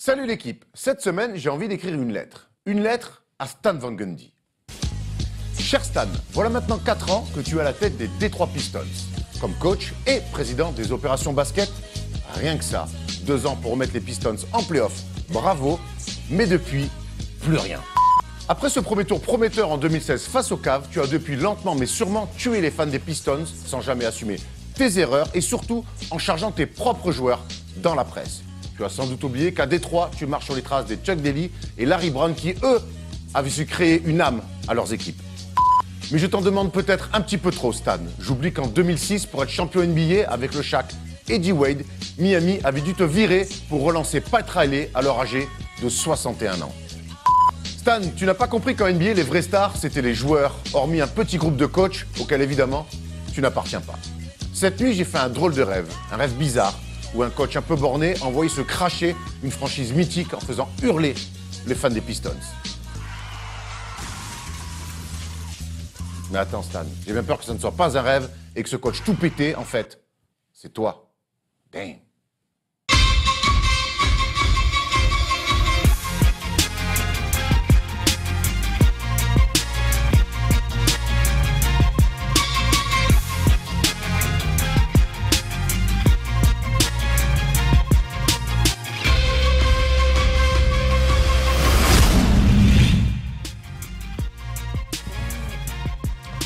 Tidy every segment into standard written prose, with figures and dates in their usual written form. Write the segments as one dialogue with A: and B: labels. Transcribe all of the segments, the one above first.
A: Salut l'équipe, cette semaine j'ai envie d'écrire une lettre. Une lettre à Stan Van Gundy. Cher Stan, voilà maintenant 4 ans que tu es à la tête des Detroit Pistons. Comme coach et président des opérations basket, rien que ça. 2 ans pour remettre les Pistons en play-off, bravo, mais depuis, plus rien. Après ce premier tour prometteur en 2016 face aux Cavs, tu as depuis lentement mais sûrement tué les fans des Pistons sans jamais assumer tes erreurs et surtout en chargeant tes propres joueurs dans la presse. Tu as sans doute oublié qu'à Détroit, tu marches sur les traces des Chuck Daly et Larry Brown qui, eux, avaient su créer une âme à leurs équipes. Mais je t'en demande peut-être un petit peu trop, Stan. J'oublie qu'en 2006, pour être champion NBA avec le Shaq Eddie Wade, Miami avait dû te virer pour relancer Pat Riley alors âgé de 61 ans. Stan, tu n'as pas compris qu'en NBA, les vrais stars, c'était les joueurs, hormis un petit groupe de coachs auquel, évidemment, tu n'appartiens pas. Cette nuit, j'ai fait un drôle de rêve, un rêve bizarre, où un coach un peu borné envoyait se cracher une franchise mythique en faisant hurler les fans des Pistons. Mais attends Stan, j'ai bien peur que ça ne soit pas un rêve et que ce coach tout pété, en fait, c'est toi. Damn.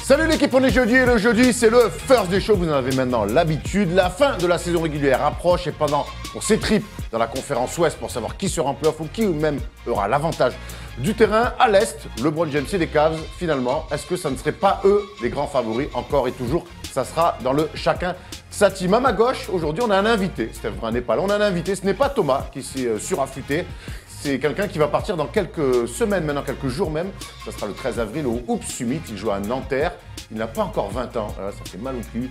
A: Salut l'équipe, on est jeudi et le jeudi c'est le first day show, vous en avez maintenant l'habitude. La fin de la saison régulière approche et pendant qu'on s'étripe dans la conférence Ouest pour savoir qui sera en playoff ou qui ou même aura l'avantage du terrain, à l'Est, LeBron James et les Cavs, finalement, est-ce que ça ne serait pas eux les grands favoris encore et toujours? Ça sera dans le chacun sa team. À ma gauche, aujourd'hui on a un invité, Steph Brun n'est pas là, on a un invité, ce n'est pas Thomas qui s'est suraffûté. C'est quelqu'un qui va partir dans quelques semaines, maintenant quelques jours même. Ça sera le 13 avril au Hoops Summit. Il joue à Nanterre. Il n'a pas encore 20 ans. Ça fait mal au cul.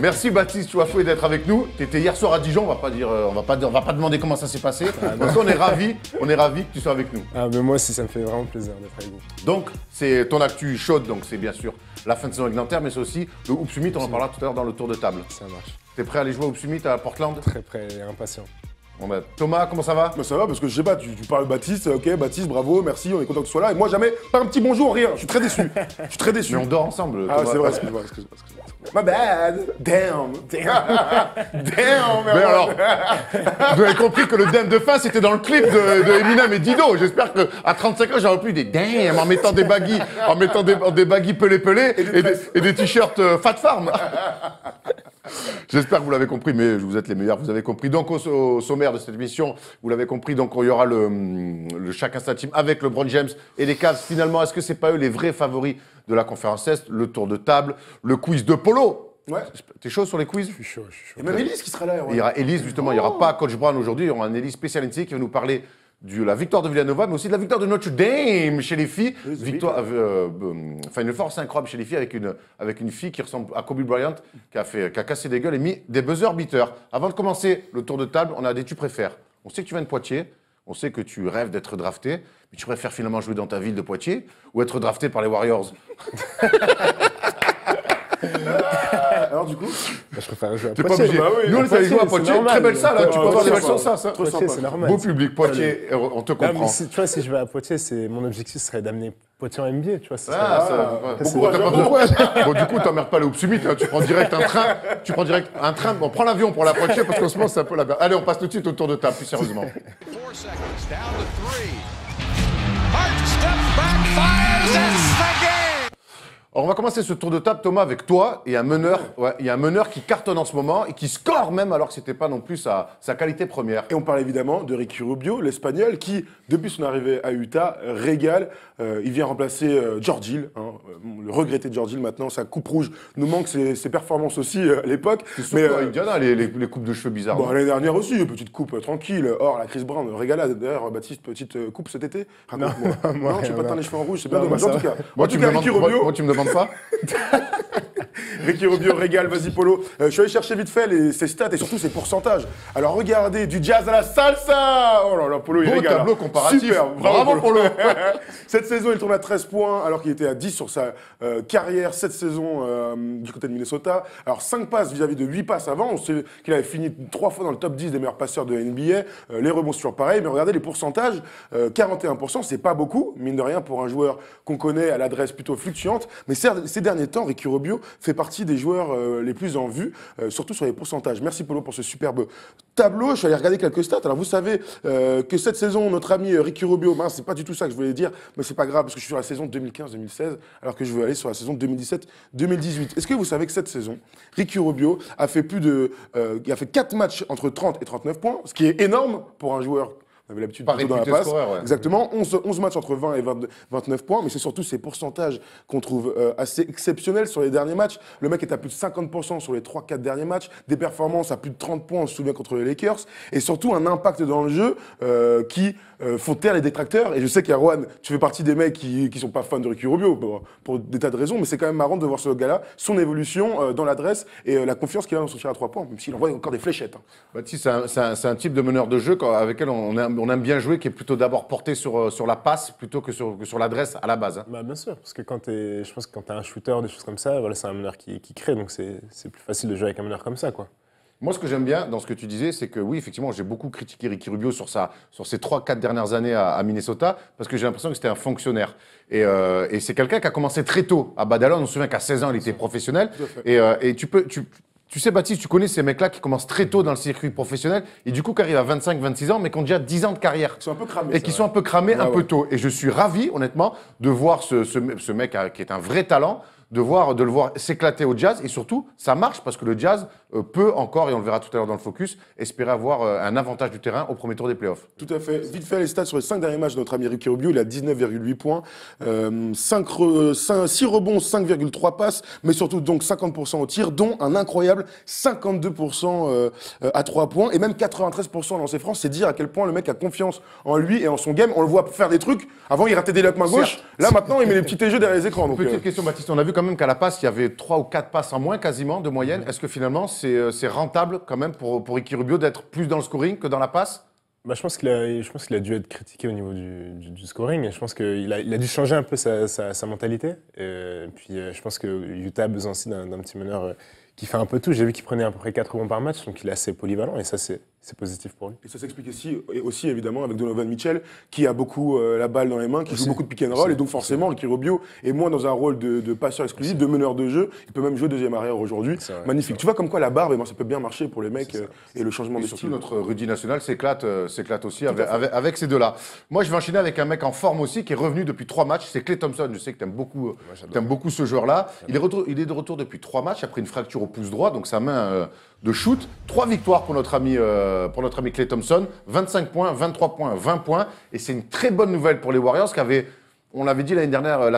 A: Merci Baptiste Chouafoué d'être avec nous. Tu étais hier soir à Dijon. On va pas demander comment ça s'est passé. Parce qu'on est ravis que tu sois avec nous.
B: Ah, mais moi aussi, ça me fait vraiment plaisir d'être avec vous.
A: Donc, c'est ton actu chaude. Donc, c'est bien sûr la fin de saison avec Nanterre, mais c'est aussi le Hoops Summit. On en parlera tout à l'heure dans le tour de table.
B: Ça marche.
A: T'es prêt à aller jouer au Hoops Summit à Portland?
B: Très prêt et impatient.
A: Bon ben, Thomas, comment ça va?
C: Bah ça va parce que je sais pas, tu parles de Baptiste, ok Baptiste, bravo, merci, on est content que tu sois là. Et moi jamais, pas un petit bonjour, rien, je suis très déçu. Je suis très déçu.
A: Mais on dort ensemble.
C: Ah c'est vrai, excuse-moi. My bad. Damn.
A: Mais alors, vous avez compris que le damn de fin, c'était dans le clip de Eminem et Dido. J'espère qu'à 35 ans, j'aurai plus des damn en mettant des baggy, des baggy pelés et des t-shirts Fat Farm. J'espère que vous l'avez compris, mais vous êtes les meilleurs, vous avez compris. Donc au sommaire de cette émission, vous l'avez compris, donc il y aura le chacun sa team avec LeBron James et les Cavs. Finalement, est-ce que c'est pas eux les vrais favoris de la conférence Est? Le tour de table, le quiz de Polo.
C: Ouais.
A: T'es chaud sur les quiz?
B: Je suis chaud.
C: Et même Elise qui sera là. Ouais.
A: Il y aura Elise, justement, il n'y aura pas Coach Brown aujourd'hui, il y aura un Elise spécial NCAA qui va nous parler de la victoire de Villanova, mais aussi de la victoire de Notre Dame chez les filles. Victoire, Final Four, c'est incroyable chez les filles avec une fille qui ressemble à Kobe Bryant, qui a cassé des gueules et mis des buzzer beaters. Avant de commencer le tour de table, on a des tu préfères. On sait que tu viens de Poitiers, on sait que tu rêves d'être drafté, mais tu préfères finalement jouer dans ta ville de Poitiers ou être drafté par les Warriors?
C: Alors du coup,
B: Je préfère jouer à
A: T'es pas
B: Poitiers.
A: obligé.
C: Bah oui,
A: Nous, on est allé jouer à Poitiers.
B: normal.
A: Très belle salle, hein. Tu peux avoir des belles
C: sympa.
A: sur ça.
C: Trop
B: Poitiers,
C: sympa.
B: c'est normal.
A: Beau public, Poitiers, on te
B: Non, mais
A: comprend.
B: tu vois, si je vais à Poitiers, mon objectif serait d'amener Poitiers en NBA, tu vois. Ça
A: Ah,
B: serait-
A: ça,
C: bon courage,
A: t'as pas
C: bon
A: besoin. Bon, du coup, t'emmerdes pas le Hoops Summit, hein. Tu prends direct un train. Bon, prends l'avion pour la Poitiers parce qu'en ce moment, c'est un peu la merde. Allez, on passe tout de suite au tour de table, plus sérieusement.
D: 4 seconds, down to 3. Hart steps back, fires, it's the game!
A: Alors, on va commencer ce tour de table, Thomas, avec toi et un meneur. Ouais, il y a un meneur qui cartonne en ce moment et qui score même alors que c'était pas non plus sa qualité première.
C: et on parle évidemment de Ricky Rubio, l'Espagnol, qui depuis son arrivée à Utah régale. Il vient remplacer George Hill, hein, le regretté George Hill. Maintenant, sa coupe rouge nous manque ses performances aussi à l'époque.
A: Mais Indiana, les coupes de cheveux bizarres.
C: Bon,
A: non
C: l'année dernière aussi, petite coupe tranquille. Or, la Chris Brown régala. D'ailleurs, Baptiste, petite coupe cet été. Raconte-moi. Non, tu n'as pas teint les cheveux en rouge, c'est bien
B: Non,
C: dommage.
B: moi,
C: En
B: ça
C: tout cas,
A: Moi,
C: en
A: tu
C: tout
A: me
C: cas, Ricky Rubio.
A: demandes demande pas.
C: Ricky Rubio régale, vas-y Polo. Je suis allé chercher vite fait ses stats et surtout ses pourcentages. Alors regardez, du jazz à la salsa. Oh là là, Polo, il
A: Beau
C: régale.
A: tableau comparatif.
C: Super,
A: Bravo, Polo.
C: Cette saison, il tourne à 13 points alors qu'il était à 10 sur sa carrière cette saison du côté de Minnesota. Alors 5 passes vis-à-vis de 8 passes avant. On sait qu'il avait fini 3 fois dans le top 10 des meilleurs passeurs de NBA. Les rebonds sur pareil. Mais regardez les pourcentages. 41%, c'est pas beaucoup, mine de rien, pour un joueur qu'on connaît à l'adresse plutôt fluctuante. Mais ces derniers temps, Ricky Rubio fait partie des joueurs les plus en vue, surtout sur les pourcentages. Merci Polo pour ce superbe tableau. Je suis allé regarder quelques stats. Alors vous savez que cette saison, notre ami Ricky Rubio, c'est pas du tout ça que je voulais dire, mais c'est pas grave parce que je suis sur la saison 2015-2016, alors que je veux aller sur la saison 2017-2018. Est-ce que vous savez que cette saison, Ricky Rubio a fait il a fait 4 matchs entre 30 et 39 points, ce qui est énorme pour un joueur. On avait l'habitude
A: Pas
C: plutôt dans la
A: réputé
C: passe.
A: scoreur, ouais.
C: Exactement, 11 matchs entre 20 et 29 points, mais c'est surtout ces pourcentages qu'on trouve assez exceptionnels sur les derniers matchs. Le mec est à plus de 50% sur les 3-4 derniers matchs, des performances à plus de 30 points, on se souvient, contre les Lakers, et surtout un impact dans le jeu qui font taire les détracteurs. Et je sais qu'Erwan, tu fais partie des mecs qui sont pas fans de Ricky Rubio, pour des tas de raisons, mais c'est quand même marrant de voir ce gars-là, son évolution dans l'adresse et la confiance qu'il a dans son tir à 3 points, même s'il envoie encore des fléchettes. Hein.
A: Baptiste, c'est un type de meneur de jeu avec lequel on aime bien jouer, qui est plutôt d'abord porté sur la passe plutôt que sur l'adresse à la base. Hein.
B: Bah, bien sûr, parce que je pense que quand tu es un shooter, des choses comme ça, voilà, c'est un meneur qui crée, donc c'est plus facile de jouer avec un meneur comme ça, quoi.
A: Moi, ce que j'aime bien dans ce que tu disais, c'est que oui, effectivement, j'ai beaucoup critiqué Ricky Rubio sur ses 3-4 dernières années à Minnesota, parce que j'ai l'impression que c'était un fonctionnaire. Et c'est quelqu'un qui a commencé très tôt à Badalone. On se souvient qu'à 16 ans, il était professionnel. Et tu sais, Baptiste, tu connais ces mecs-là qui commencent très tôt dans le circuit professionnel et du coup qui arrivent à 25-26 ans, mais qui ont déjà 10 ans de carrière.
C: Ils sont un peu cramés.
A: Et qui sont un peu cramés un peu tôt. Et je suis ravi, honnêtement, de voir ce mec qui est un vrai talent, de le voir s'éclater au jazz. Et surtout, ça marche parce que le jazz peut encore, et on le verra tout à l'heure dans le focus, espérer avoir un avantage du terrain au premier tour des playoffs.
C: Tout à fait. Vite fait, les stats sur les 5 derniers matchs de notre ami Ricky Rubio, il a 19,8 points, 6 rebonds, 5,3 passes, mais surtout donc 50% au tir, dont un incroyable 52% à 3 points, et même 93% dans ses francs. C'est dire à quel point le mec a confiance en lui et en son game. On le voit faire des trucs. Avant, il ratait des lacs main gauche. Là, maintenant, il met les petits jeux derrière les écrans. Donc,
A: Petite question, Baptiste. On a vu quand même qu'à la passe, il y avait 3 ou 4 passes en moins quasiment de moyenne. Est-ce que finalement, c'est rentable quand même pour Ricky Rubio d'être plus dans le scoring que dans la passe?
B: Bah, je pense qu'il a dû être critiqué au niveau du scoring. Et je pense qu'il a dû changer un peu sa mentalité. Et puis je pense que Utah a besoin aussi d'un petit meneur qui fait un peu tout. J'ai vu qu'il prenait à peu près 4 rebonds par match, donc il est assez polyvalent et ça, c'est positif pour lui.
C: Et ça s'explique aussi évidemment avec Donovan Mitchell qui a beaucoup la balle dans les mains, qui joue beaucoup de pick and roll, et donc forcément Ricky Rubio est moins dans un rôle de passeur exclusif, de meneur de jeu. Il peut même jouer deuxième arrière aujourd'hui. Magnifique. Tu vois comme quoi la barbe, ça peut bien marcher pour les mecs et le changement de
A: surtout
C: style.
A: notre Rudy national s'éclate aussi avec ces deux-là. Moi, je vais enchaîner avec un mec en forme aussi qui est revenu depuis 3 matchs. C'est Klay Thompson. Je sais que tu aimes beaucoup ce joueur-là. Il est de retour depuis 3 matchs après une fracture au pouce droit, donc sa main de shoot. 3 victoires pour notre ami Klay Thompson. 25 points, 23 points, 20 points. Et c'est une très bonne nouvelle pour les Warriors qui avaient, on l'avait dit la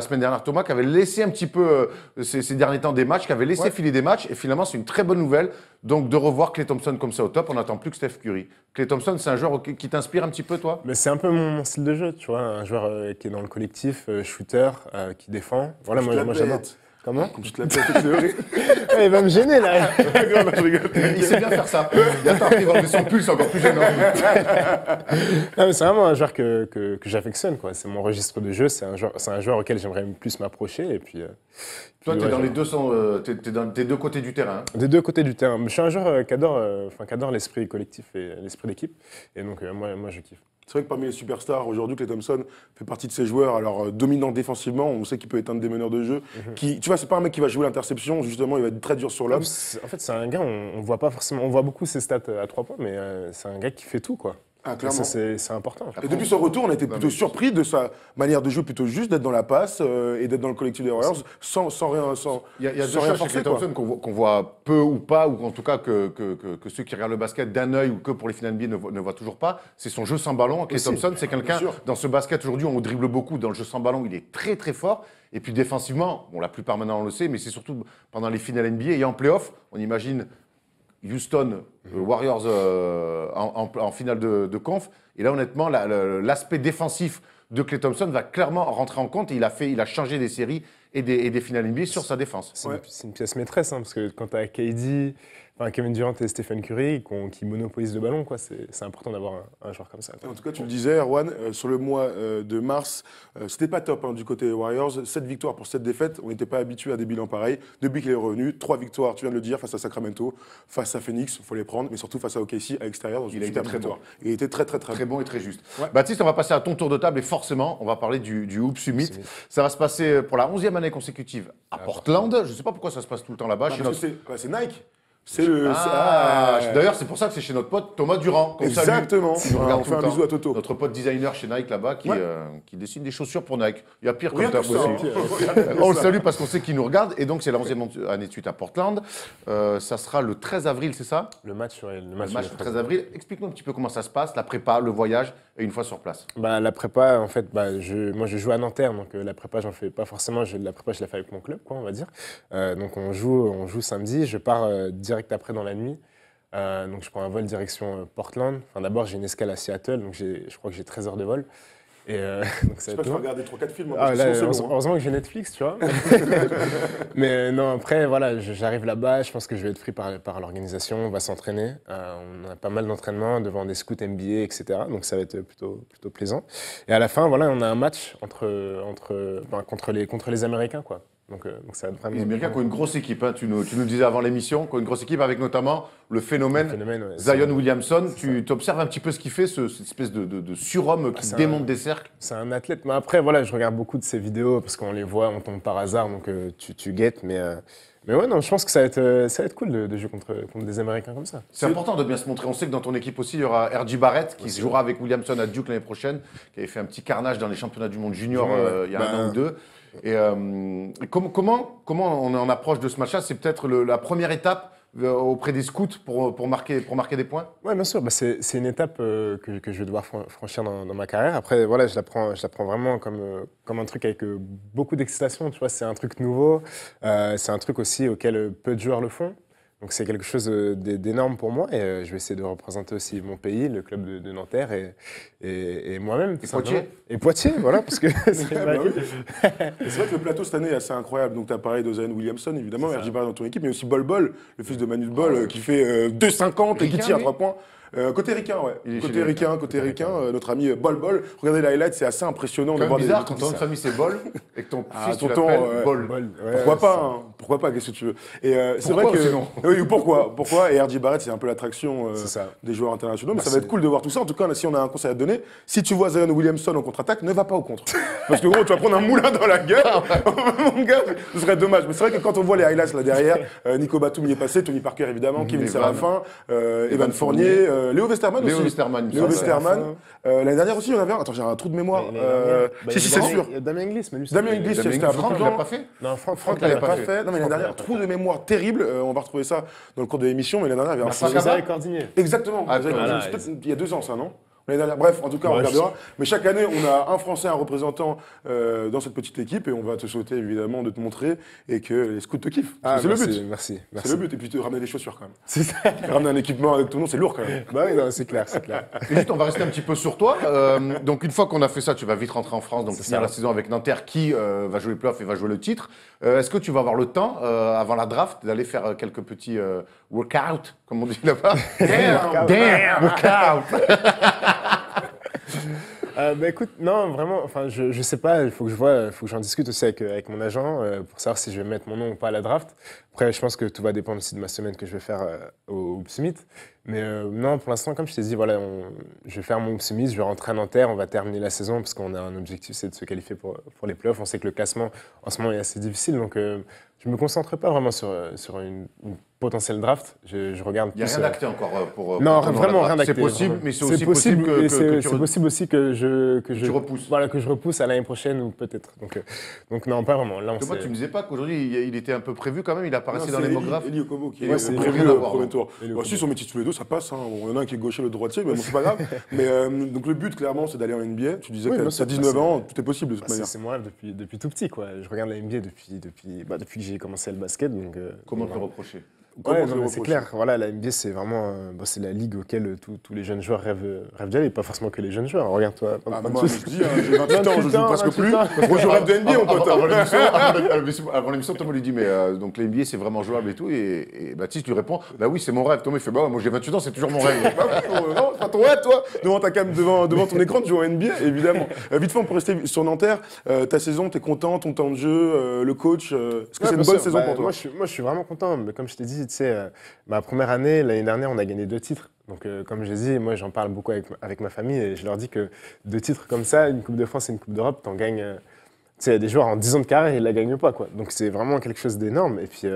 A: semaine dernière, Thomas, qui avait laissé un petit peu ces derniers temps des matchs, qui avait laissé filer des matchs. Et finalement, c'est une très bonne nouvelle. Donc, de revoir Klay Thompson comme ça au top, on n'attend plus que Steph Curry. Klay Thompson, c'est un joueur qui t'inspire un petit peu, toi?
B: Mais c'est un peu mon style de jeu, tu vois. Un joueur qui est dans le collectif, shooter, qui défend. Voilà, moi j'adore. Comment?
C: Comme tu te la pètes, théorie.
B: Il va me gêner, là.
A: Il sait bien faire ça. Il attend après, il va enlever son pull, c'est encore plus gênant.
B: Non, mais c'est vraiment un joueur que j'affectionne, quoi. C'est mon registre de jeu, c'est un joueur auquel j'aimerais plus m'approcher. Et puis,
A: toi, t'es dans les t'es dans tes deux côtés du terrain.
B: Des deux côtés du terrain. Je suis un joueur qui adore l'esprit collectif et l'esprit d'équipe. Et donc, moi, je kiffe.
C: C'est vrai que parmi les superstars, aujourd'hui, Klay Thompson fait partie de ces joueurs, alors dominant défensivement, on sait qu'il peut être un des meneurs de jeu. Tu vois, c'est pas un mec qui va jouer l'interception, justement, il va être très dur sur l'homme.
B: En fait, c'est un gars, on voit pas forcément, on voit beaucoup ses stats à 3 points, mais c'est un gars qui fait tout, quoi.
C: Ah, clairement.
B: C'est important.
C: Et depuis son retour, on a été plutôt surpris de sa manière de jouer, plutôt juste d'être dans la passe et d'être dans le collectif des Warriors sans rien forcer.
A: Il y a deux choses chez Klay Thompson qu'on voit peu ou pas, ou en tout cas que ceux qui regardent le basket d'un œil ou que pour les finales NBA ne voient toujours pas. C'est son jeu sans ballon. Klay Thompson, c'est quelqu'un, dans ce basket aujourd'hui, on dribble beaucoup. Dans le jeu sans ballon, il est très très fort. Et puis défensivement, la plupart maintenant on le sait, mais c'est surtout pendant les finales NBA et en playoff, on imagine Houston Warriors en finale de conf. Et là, honnêtement, l'aspect défensif de Klay Thompson va clairement rentrer en compte. Et il a changé des séries et des finales NBA sur sa défense.
B: C'est une pièce maîtresse, hein, parce que quand tu as KD, Kevin Durant et Stephen Curry qui monopolisent le ballon, quoi, c'est important d'avoir un joueur comme ça.
C: En tout cas, tu le disais, Erwan, sur le mois de mars, c'était pas top du côté des Warriors. 7 victoires pour 7 défaites. On n'était pas habitué à des bilans pareils. Depuis qu'il est revenu, 3 victoires, tu viens de le dire, face à Sacramento, face à Phoenix, il faut les prendre, mais surtout face à OKC à l'extérieur.
A: Il a été très bon.
C: Il était très
A: bon et très juste.
C: Ouais.
A: Baptiste, on va passer à ton tour de table et forcément, on va parler du Hoop Summit. Ça va se passer pour la 11e année consécutive à Portland. Je ne sais pas pourquoi ça se passe tout le temps là-bas.
C: C'est Nike.
A: D'ailleurs, c'est pour ça que c'est chez notre pote Thomas Durand.
C: Exactement.
A: On
C: fait un bisou à Toto.
A: Notre pote designer chez Nike là-bas qui dessine des chaussures pour Nike. Il y a pire
C: Rien
A: comme
C: que
A: ça
C: ça,
A: aussi.
C: hein.
A: On le salue parce qu'on sait qu'il nous regarde. Et donc, c'est la 11e année de suite à Portland. Ça sera le 13 avril, c'est ça?
B: Le match
A: Le 13 avril. Explique-nous un petit peu comment ça se passe, la prépa, le voyage et une fois sur place.
B: La prépa, en fait, moi je joue à Nanterre, donc la prépa, j'en fais pas forcément. La prépa, je la fais avec mon club, quoi, on va dire. Donc on joue samedi. Je pars direct après dans la nuit. Donc je prends un vol direction Portland. D'abord, j'ai une escale à Seattle, donc je crois que j'ai 13 heures de vol. Et donc ça
C: Je sais
B: va
C: pas,
B: être
C: tu vas
B: long.
C: regarder 3-4 films.
B: Heureusement que j'ai Netflix, tu vois. Mais non, après, voilà, j'arrive là-bas, je pense que je vais être pris par l'organisation, on va s'entraîner. On a pas mal d'entraînements devant des scouts NBA, etc. Donc ça va être plutôt plaisant. Et à la fin, voilà, on a un match contre les Américains, quoi. Donc ça va être vraiment...
A: Les Américains qui ont une grosse équipe, hein. Tu nous disais avant l'émission, qui ont une grosse équipe avec notamment le phénomène
B: ouais,
A: Zion Williamson. Tu observes un petit peu ce qu'il fait, cette espèce de surhomme qui démonte des cercles.
B: C'est un athlète. Mais après, voilà, je regarde beaucoup de ses vidéos parce qu'on les voit, on tombe par hasard, donc tu guettes. Mais ouais, non, je pense que ça va être cool de jouer contre des Américains comme ça.
A: C'est important de bien se montrer. On sait que dans ton équipe aussi, il y aura R.J. Barrett qui jouera avec Williamson à Duke l'année prochaine, qui avait fait un petit carnage dans les championnats du monde junior il y a un an ou deux. Et comment on en approche de ce match-là? C'est peut-être la première étape auprès des scouts pour marquer des points?
B: Oui, bien sûr. C'est une étape que je vais devoir franchir dans ma carrière. Après, voilà, je la prends vraiment comme un truc avec beaucoup d'excitation. Tu vois, c'est un truc nouveau. C'est un truc aussi auquel peu de joueurs le font. Donc c'est quelque chose d'énorme pour moi et je vais essayer de représenter aussi mon pays, le club de Nanterre et moi-même.
A: Et Poitiers.
B: Et Poitiers, voilà, parce que c'est
C: C'est vrai que le plateau cette année est assez incroyable. Donc tu as parlé de Zion Williamson, évidemment, R.J. Barrett dans ton équipe, mais aussi Bol Bol, le fils de Manu Bol, qui fait 2,50 et qui tire à 3 points. Côté ricain, ouais. Côté ricain, notre ami Bol Bol. Regardez les highlights, c'est assez impressionnant de voir des...
A: C'est bizarre quand ton nom de famille c'est Bol et que ton fils tu
C: tonton,
A: l'appelles Bol.
C: Pourquoi pas, hein. Pourquoi pas, qu'est-ce que tu veux. Et c'est vrai que...
A: sinon
C: Oui, pourquoi. Et R.J. Barrett, c'est un peu l'attraction
B: ça.
C: des joueurs internationaux. Mais ça va être cool de voir tout ça. En tout cas, si on a un conseil à te donner, si tu vois Zion Williamson en contre-attaque, ne va pas au contre. Parce que gros, tu vas prendre un moulin dans la gueule. Mon gars, ce serait dommage. Mais c'est vrai que quand on voit les highlights là derrière, Nico Batum y est passé, Tony Parker évidemment, Kevin Serafin, Evan Fournier, Léo Westerman aussi. Léo Westerman. L'année dernière aussi, il y en avait un. Attends, j'ai un trou de mémoire. Si, c'est sûr.
B: Il y a Damien Inglis, mais lui,
C: Damien Inglis, c'était à
A: Franck l'a pas fait.
B: Non,
C: Franck l'avait pas fait. Non, mais l'année dernière, trou de mémoire terrible. On va retrouver ça dans le cours de l'émission, mais l'année dernière, il y avait un
B: César Cordinier.
C: Exactement.
B: voilà,
C: Il y a 2 ans, ça, non? L'année dernière. Bref, en tout cas, on regardera. Mais chaque année, on a un Français, un représentant dans cette petite équipe, et on va te souhaiter évidemment de te montrer et que les scouts te kiffent. C'est le but.
B: Merci.
C: C'est le but. Et puis de ramener des chaussures quand même.
B: C'est ça.
C: Ramener un équipement avec tout le monde, c'est lourd quand même.
B: Bah oui, non, c'est clair.
A: Et juste, on va rester un petit peu sur toi. Donc, une fois qu'on a fait ça, tu vas vite rentrer en France, donc finir la saison avec Nanterre qui va jouer les playoffs et va jouer le titre. Est-ce que tu vas avoir le temps, avant la draft, d'aller faire quelques petits workouts, comme on dit là-bas? Damn, workout.
B: Bah écoute, non, vraiment, enfin, je sais pas, il faut que j'en discute aussi avec mon agent pour savoir si je vais mettre mon nom ou pas à la draft. Après, je pense que tout va dépendre aussi de ma semaine que je vais faire au Hoop Summit. Mais non, pour l'instant, comme je t'ai dit, voilà, je vais faire mon Hoop Summit, je vais rentrer à Nanterre, on va terminer la saison parce qu'on a un objectif, c'est de se qualifier pour les playoffs. On sait que le classement, en ce moment, est assez difficile, donc je me concentrerai pas vraiment sur une potentielle draft. Je regarde.
A: Il n'y a rien d'acté encore pour.
B: Non, vraiment rien d'acté.
A: C'est possible, mais c'est aussi possible
B: c'est possible aussi que tu
A: repousses.
B: Voilà, que je repousse à l'année prochaine ou peut-être. Donc non, pas vraiment. Là,
A: moi, tu me disais pas qu'aujourd'hui il était un peu prévu quand même. Il apparaissait dans les mock drafts.
C: Eli Okobo qui
A: est
C: prévu
A: prévu
C: au
A: d'avoir,
C: premier tour. Si ils sont métis tous les deux, ça passe. Il y en a un qui est gaucher, l'autre droitier, mais bon, c'est pas grave. Mais donc le but, clairement, c'est d'aller en NBA. Tu disais que tu as 19 ans, tout est possible de toute manière.
B: C'est moi depuis tout petit, quoi. Je regarde la NBA depuis que j'ai commencé le basket. Donc,
A: comment te le reprocher?
C: Comment
B: Ouais,
C: on
B: non,
C: le
B: mais c'est
C: reproche
B: clair. Voilà, la NBA, c'est vraiment c'est la ligue auquel tous les jeunes joueurs rêvent d'aller, pas forcément que les jeunes joueurs. Regarde-toi.
C: Ah, moi, je dis, hein, j'ai 28 ans, je joue presque
B: 28
C: plus.
B: ans.
C: Moi, je rêve de NBA, mon pote.
A: Avant l'émission, Thomas lui dit mais donc la NBA c'est vraiment jouable et tout et Baptiste lui répond bah oui c'est mon rêve. Thomas il fait bah ouais, moi j'ai 28 ans c'est toujours mon rêve.
C: Bah oui, non, c'est pas ton rêve, toi. Devant ta cam, devant ton écran, tu joues au NBA, évidemment. Vite fait, on peut rester sur Nanterre. Ta saison, t'es content, ton temps de jeu, le coach. Est-ce que c'est une bonne saison pour toi?
B: Moi, je suis vraiment content. Mais comme je t'ai dit, tu sais, ma première année, l'année dernière, on a gagné 2 titres. Donc, comme je dis, moi, j'en parle beaucoup avec ma famille et je leur dis que 2 titres comme ça, une Coupe de France et une Coupe d'Europe, t'en gagnes. Tu sais, il y a des joueurs en 10 ans de carrière, ils ne la gagnent pas, quoi. Donc, c'est vraiment quelque chose d'énorme. Et puis,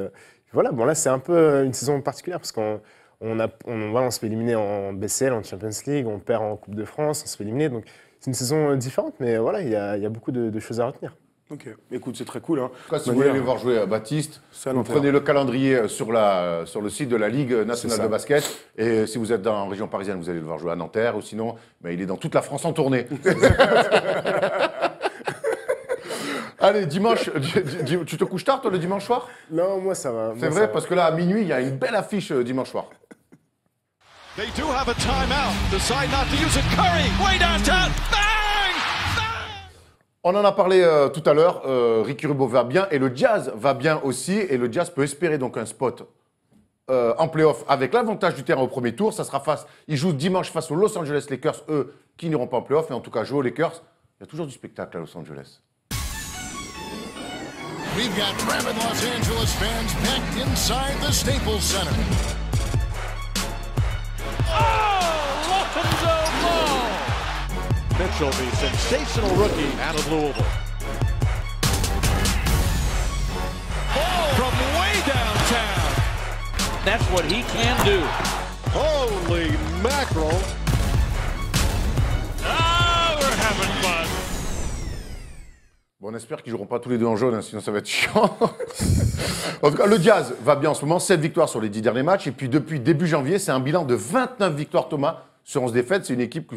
B: voilà, bon, là, c'est un peu une saison particulière parce qu'on se fait éliminer en BCL, en Champions League, on perd en Coupe de France, on se fait éliminer. Donc, c'est une saison différente, mais voilà, il y a beaucoup de choses à retenir.
C: Ok, écoute, c'est très cool. Hein.
A: En tout cas, si vous voulez aller voir jouer Baptiste, vous prenez le calendrier sur le site de la Ligue nationale de basket. Et si vous êtes en région parisienne, vous allez le voir jouer à Nanterre. Ou sinon, il est dans toute la France en tournée. Allez, dimanche, tu te couches tard, toi, le dimanche soir?
B: Non, moi, ça va.
A: C'est vrai, parce que là, à minuit, il y a une belle affiche dimanche soir.
D: They do have a timeout. Decide not to use it. Curry, way downtown. Bang!
A: On en a parlé tout à l'heure. Ricky Rubio va bien et le Jazz va bien aussi. Et le Jazz peut espérer donc un spot en play-off avec l'avantage du terrain au premier tour. Ça sera ils jouent dimanche face aux Los Angeles Lakers, eux, qui n'iront pas en play-off. Mais en tout cas, jouer aux Lakers, il y a toujours du spectacle à Los Angeles.
E: We've got rabid Los Angeles fans packed inside the Staples Center.
D: Oh, Lonzo Ball! Mitchell, the sensational rookie out of Louisville. Ball from way downtown.
F: That's what he can do.
D: Holy mackerel. Ah, we're having fun.
A: Bon, on espère qu'ils ne joueront pas tous les deux en jaune, hein, sinon ça va être chiant. En tout cas, le Jazz va bien en ce moment, 7 victoires sur les 10 derniers matchs. Et puis depuis début janvier, c'est un bilan de 29 victoires, Thomas, sur 11 défaites. C'est une équipe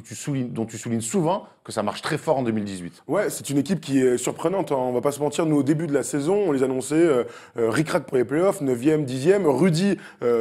A: dont tu soulignes souvent que ça marche très fort en 2018.
C: Ouais, c'est une équipe qui est surprenante. Hein. On va pas se mentir, nous, au début de la saison, on les annonçait ric-rac pour les playoffs, 9e, 10e. Rudy,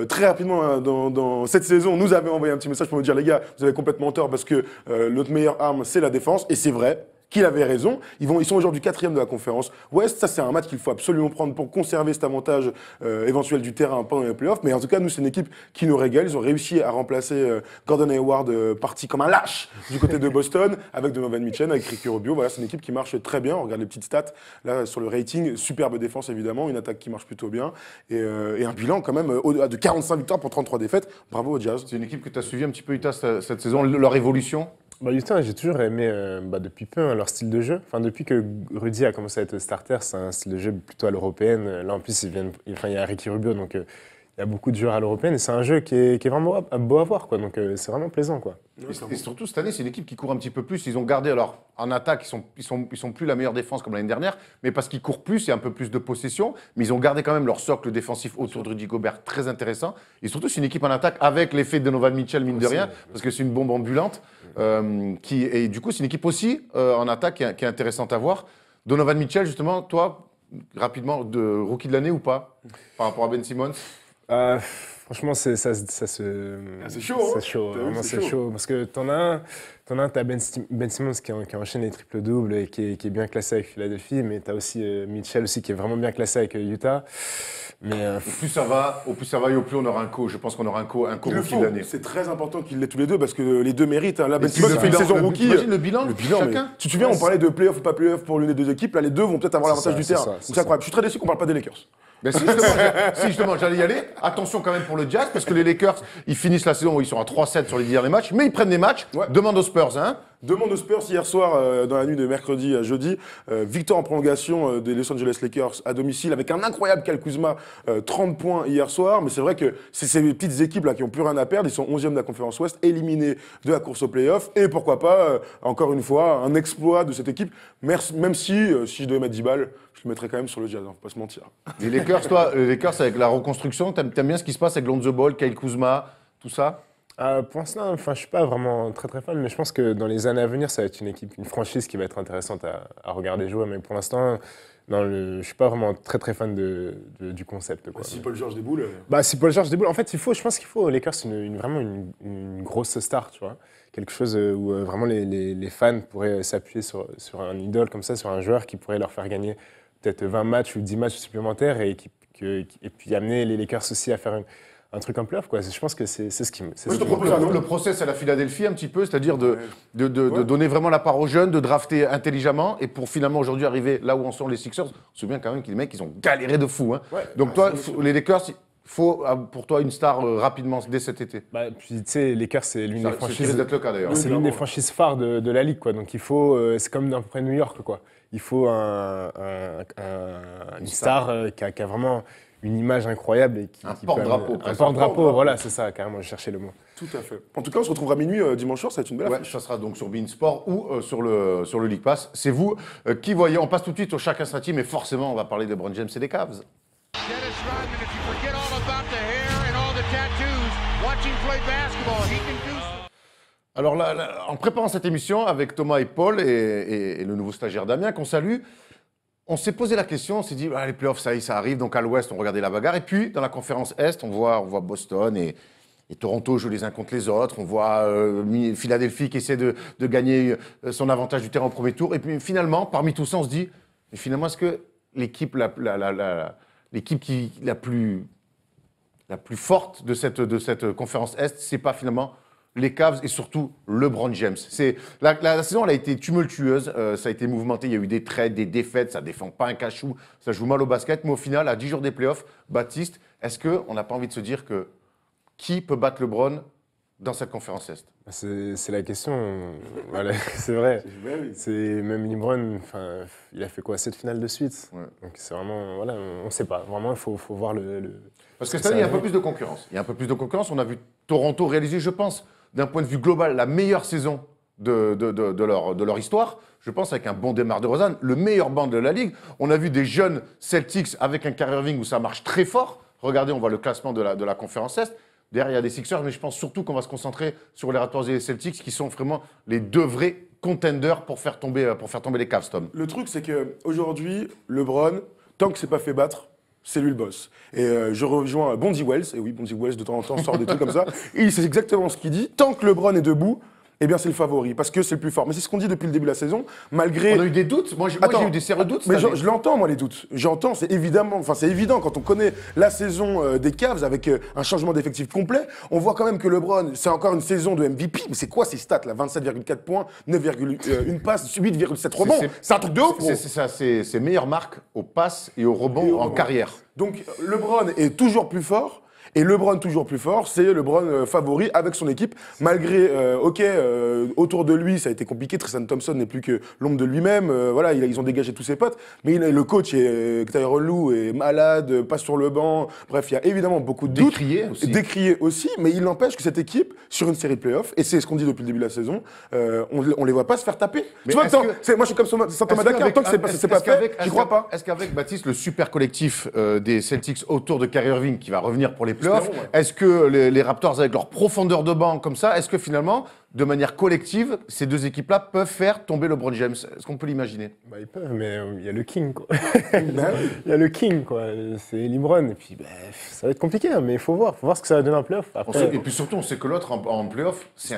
C: très rapidement, hein, dans cette saison, nous avait envoyé un petit message pour nous dire, les gars, vous avez complètement tort parce que notre meilleure arme, c'est la défense. Et c'est vrai. Qu'il avait raison. Ils sont aujourd'hui 4e de la conférence Ouest. Ça, c'est un match qu'il faut absolument prendre pour conserver cet avantage éventuel du terrain pendant les playoffs. Mais en tout cas, nous, c'est une équipe qui nous régale. Ils ont réussi à remplacer Gordon Hayward, parti comme un lâche du côté de Boston, avec Donovan Mitchell, avec Ricky Rubio. Voilà, c'est une équipe qui marche très bien. On regarde les petites stats là sur le rating. Superbe défense, évidemment. Une attaque qui marche plutôt bien. Et un bilan, quand même, de 45 victoires pour 33 défaites. Bravo au Jazz.
A: C'est une équipe que tu as suivi un petit peu, Utah, cette saison, leur évolution.
B: Utah, j'ai toujours aimé depuis peu leur style de jeu. Enfin, depuis que Rudy a commencé à être starter, c'est un style de jeu plutôt à l'européenne. Là, en plus, il y a Ricky Rubio, donc il y a beaucoup de joueurs à l'européenne. Et c'est un jeu qui est vraiment beau à voir, quoi. Donc c'est vraiment plaisant, quoi.
A: Et surtout, cette année, c'est une équipe qui court un petit peu plus. Ils ont gardé, alors, en attaque, ils sont plus la meilleure défense comme l'année dernière, mais parce qu'ils courent plus, il y a un peu plus de possession. Mais ils ont gardé quand même leur socle défensif autour de Rudy Gobert très intéressant. Et surtout, c'est une équipe en attaque avec l'effet de Donovan Mitchell, mine de rien, parce que c'est une bombe ambulante. Et du coup, c'est une équipe aussi en attaque qui est intéressante à voir. Donovan Mitchell, justement, toi, rapidement, de rookie de l'année ou pas, par rapport à Ben Simmons?
B: Franchement, c'est chaud.
C: C'est chaud, hein.
B: C'est chaud, vraiment c'est chaud. Parce que t'as Ben Simmons qui enchaîne les triples-doubles et qui est bien classé avec Philadelphie, mais t'as aussi Mitchell aussi qui est vraiment bien classé avec Utah. Mais
A: au plus ça va et au plus on aura un co. Je pense qu'on aura un co rookie de l'année.
C: C'est très important qu'ils l'aient tous les deux parce que les deux méritent. Hein. Là, Ben Simmons fait une saison rookie.
A: Imagine le bilan chacun.
C: Tu te souviens, on parlait de playoff ou pas playoff pour l'une des deux équipes. Là, les deux vont peut-être avoir l'avantage du terrain. C'est incroyable. Je suis très déçu qu'on parle pas des Lakers.
A: Ben si justement, j'allais y aller. Attention quand même pour le Jazz, parce que les Lakers, ils finissent la saison où ils sont à 3-7 sur les 10 derniers matchs, mais ils prennent des matchs. Ouais. Demande aux Spurs, hein.
C: Demande aux Spurs hier soir, dans la nuit de mercredi à jeudi, victoire en prolongation des Los Angeles Lakers à domicile avec un incroyable Kyle Kuzma, 30 points hier soir. Mais c'est vrai que c'est ces petites équipes là qui n'ont plus rien à perdre. Ils sont 11e de la conférence Ouest, éliminés de la course au play-off. Et pourquoi pas, encore une fois, un exploit de cette équipe. Même si je devais mettre 10 balles, je le mettrais quand même sur le Jazz, hein, faut pas se mentir.
A: Les Lakers, toi, avec la reconstruction, t'aimes bien ce qui se passe avec Lonzo Ball, Kyle Kuzma, tout ça?
B: Pour l'instant, enfin, je suis pas vraiment très très fan, mais je pense que dans les années à venir, ça va être une franchise qui va être intéressante à regarder jouer. Mais pour l'instant, je suis pas vraiment très très fan du concept, quoi.
C: Si Paul George déboule.
B: Si Paul George déboule, en fait, je pense qu'il faut aux Lakers vraiment une grosse star, tu vois. Quelque chose où vraiment les fans pourraient s'appuyer sur un idole comme ça, sur un joueur qui pourrait leur faire gagner peut-être 20 matchs ou 10 matchs supplémentaires et puis amener les Lakers aussi à faire un truc en playoff, quoi. Je pense que c'est ce qui me...
C: Moi, je te propose
A: Le process à la Philadelphie, un petit peu, c'est-à-dire de donner vraiment la part aux jeunes, de drafter intelligemment, et pour finalement aujourd'hui arriver là où en sont les Sixers. On se souvient quand même que les mecs, ils ont galéré de fou. Hein.
C: Ouais.
A: Donc toi, les Lakers, il faut pour toi une star rapidement dès cet été.
B: Puis tu sais, les Lakers, c'est l'une des
A: C'est
B: franchises...
A: d'être le cas d'ailleurs.
B: C'est l'une des franchises phares de la ligue, quoi. Donc il faut, c'est comme à peu près New York, quoi. Il faut une star qui a vraiment une image incroyable et qui
A: porte-drapeau.
B: Un porte-drapeau, voilà, c'est ça, carrément, je cherchais le mot.
C: Tout à fait. En tout cas, on se retrouvera minuit dimanche soir, ça va être une belle
A: Ouais,
C: affiche.
A: ça sera donc sur Beansport ou sur le League Pass. C'est vous qui voyez. On passe tout de suite au chacun sa team, mais forcément, on va parler de LeBron James et des Cavs.
D: Dennis Rodman, if you forget all about the hair and all the tattoos, watching play basketball, he can do some.
A: Alors là, en préparant cette émission avec Thomas et Paul et le nouveau stagiaire Damien qu'on salue, on s'est posé la question, on s'est dit les playoffs ça y est, ça arrive, donc à l'Ouest on regardait la bagarre et puis dans la conférence Est on voit Boston et Toronto jouent les uns contre les autres, on voit Philadelphie qui essaie de gagner son avantage du terrain au premier tour et puis finalement parmi tout ça on se dit mais finalement est-ce que l'équipe la plus forte de cette conférence Est c'est pas finalement les Cavs et surtout LeBron James. La saison elle a été tumultueuse, ça a été mouvementé, il y a eu des trades, des défaites, ça défend pas un cachou, ça joue mal au basket, mais au final, à 10 jours des playoffs, Baptiste, est-ce qu'on n'a pas envie de se dire que qui peut battre LeBron dans cette conférence Est?
B: C'est la question, voilà, c'est vrai. C'est même LeBron, il a fait quoi, 7 finales de suite.
A: Ouais.
B: Donc c'est vraiment, voilà, on ne sait pas. Vraiment, il faut voir le...
A: Parce que cette année, il y a un peu plus de concurrence. On a vu Toronto réaliser, je pense, d'un point de vue global, la meilleure saison de leur histoire. Je pense avec un bon démarre de Rosanne, le meilleur banc de la Ligue. On a vu des jeunes Celtics avec un Kyrie Irving où ça marche très fort. Regardez, on voit le classement de la conférence Est. Derrière, il y a des Sixers, mais je pense surtout qu'on va se concentrer sur les Raptors et les Celtics, qui sont vraiment les deux vrais contenders pour faire tomber les Cavs, Tom.
C: Le truc, c'est qu'aujourd'hui, LeBron, tant que c'est pas fait battre, c'est lui le boss. Et je rejoins Bondy Wells, et oui, Bondy Wells, de temps en temps, sort des trucs comme ça. Et c'est exactement ce qu'il dit. Tant que LeBron est debout, eh bien, c'est le favori, parce que c'est le plus fort. Mais c'est ce qu'on dit depuis le début de la saison, malgré...
A: On a eu des doutes. Moi, j'ai eu des sérieux doutes.
C: Mais je l'entends, moi, les doutes. J'entends, c'est évident quand on connaît la saison des Cavs avec un changement d'effectif complet. On voit quand même que LeBron, c'est encore une saison de MVP. Mais c'est quoi ces stats, là? 27,4 points, 9,1 passes, 8,7 rebonds. C'est un truc de ouf, gros.
A: C'est ça, c'est ses meilleures marques aux passes et aux rebonds en carrière.
C: Donc, LeBron est toujours plus fort. Et LeBron toujours plus fort, c'est LeBron favori avec son équipe, malgré, autour de lui, ça a été compliqué, Tristan Thompson n'est plus que l'ombre de lui-même, voilà, ils ont dégagé tous ses potes, mais le coach, Tyronn Lue, est malade, pas sur le banc, bref, il y a évidemment beaucoup de doutes. Décrié aussi, mais il n'empêche que cette équipe, sur une série de playoffs, et c'est ce qu'on dit depuis le début de la saison, on les voit pas se faire taper.
A: Mais
C: tu vois, moi je suis comme Saint-Thomas d'Aquin, tant que c'est pas fait, j'y crois pas.
A: Est-ce qu'avec Baptiste, le super collectif des Celtics autour de Kyrie Irving, qui va revenir pour les playoffs, est-ce que les Raptors, avec leur profondeur de banc comme ça, est-ce que finalement, de manière collective, ces deux équipes-là peuvent faire tomber LeBron James? Est-ce qu'on peut l'imaginer?
B: Ils peuvent, mais il y a le King, quoi. Il y a le King, quoi. C'est LeBron. Et puis, ça va être compliqué, hein, mais il faut voir ce que ça va donner en playoff.
A: Et puis surtout, on sait que l'autre en playoff, c'est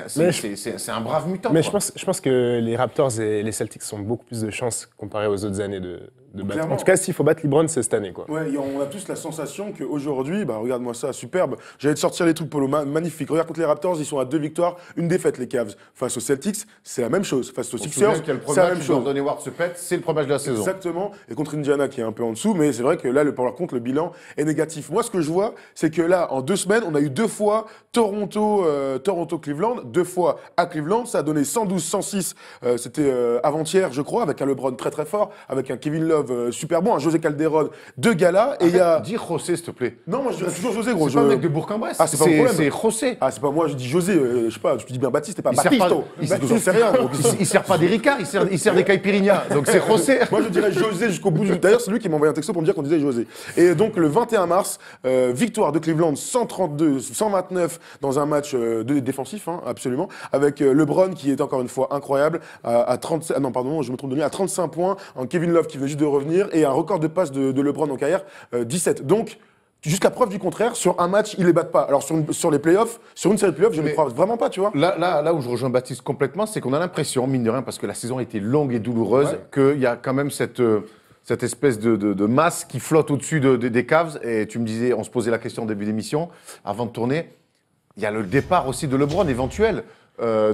A: un brave mutant.
B: Mais je pense que les Raptors et les Celtics ont beaucoup plus de chances comparé aux autres années de battre. En tout cas, s'il faut battre LeBron, c'est cette année, quoi.
C: Ouais, on a tous la sensation qu'aujourd'hui, regarde-moi ça, superbe. J'allais te sortir les trucs Polo, magnifique. Regarde contre les Raptors, ils sont à 2 victoires, une défaite, les Cavs. Face aux Celtics, c'est la même chose. Face aux Sixers, c'est la même chose.
A: Gordon Hayward se pète, c'est le premier match de la saison.
C: Exactement. Et contre Indiana, qui est un peu en dessous, mais c'est vrai que là, par contre, le bilan est négatif. Moi, ce que je vois, c'est que là, en 2 semaines, on a eu 2 fois Toronto-Cleveland, 2 fois à Cleveland. Ça a donné 112-106. C'était avant-hier, je crois, avec un LeBron très très fort, avec un Kevin Love super bon, un José Calderon, 2 galas. Et il y a.
A: Dis José, s'il te plaît.
C: Non, moi je dirais toujours José, gros.
A: C'est pas un mec de Bourg-en-Bresse.
C: Ah, c'est pas un problème.
A: C'est José.
C: Ah, c'est pas moi, je dis José, je sais pas, tu dis bien Baptiste. Baptiste, c'est pas
A: Il sert pas-
C: Baptisto.
A: il-
C: J'en sais rien. Donc,
A: Il sert pas des Ricard, il sert des caipirinhas. Donc c'est José.
C: Moi, je dirais José jusqu'au bout. D'ailleurs, c'est lui qui m'a envoyé un texto pour me dire qu'on disait José. Et donc, le 21 mars, victoire de Cleveland 132-129 dans un match défensif, hein, absolument, avec LeBron qui est encore une fois incroyable à 37. Ah non, pardon, je me trompe de nuit, à 35 points. Un Kevin Love qui venait juste de revenir et un record de passes de LeBron en carrière, 17. Donc, jusqu'à preuve du contraire, sur un match, ils les battent pas. Alors, sur les playoffs, sur une série de playoffs, je ne crois vraiment pas, tu vois.
A: Là où je rejoins Baptiste complètement, c'est qu'on a l'impression, mine de rien, parce que la saison a été longue et douloureuse,
C: Ouais.
A: qu'il y a quand même cette espèce de masse qui flotte au-dessus des Cavs. Et tu me disais, on se posait la question au début d'émission, avant de tourner, il y a le départ aussi de LeBron éventuel.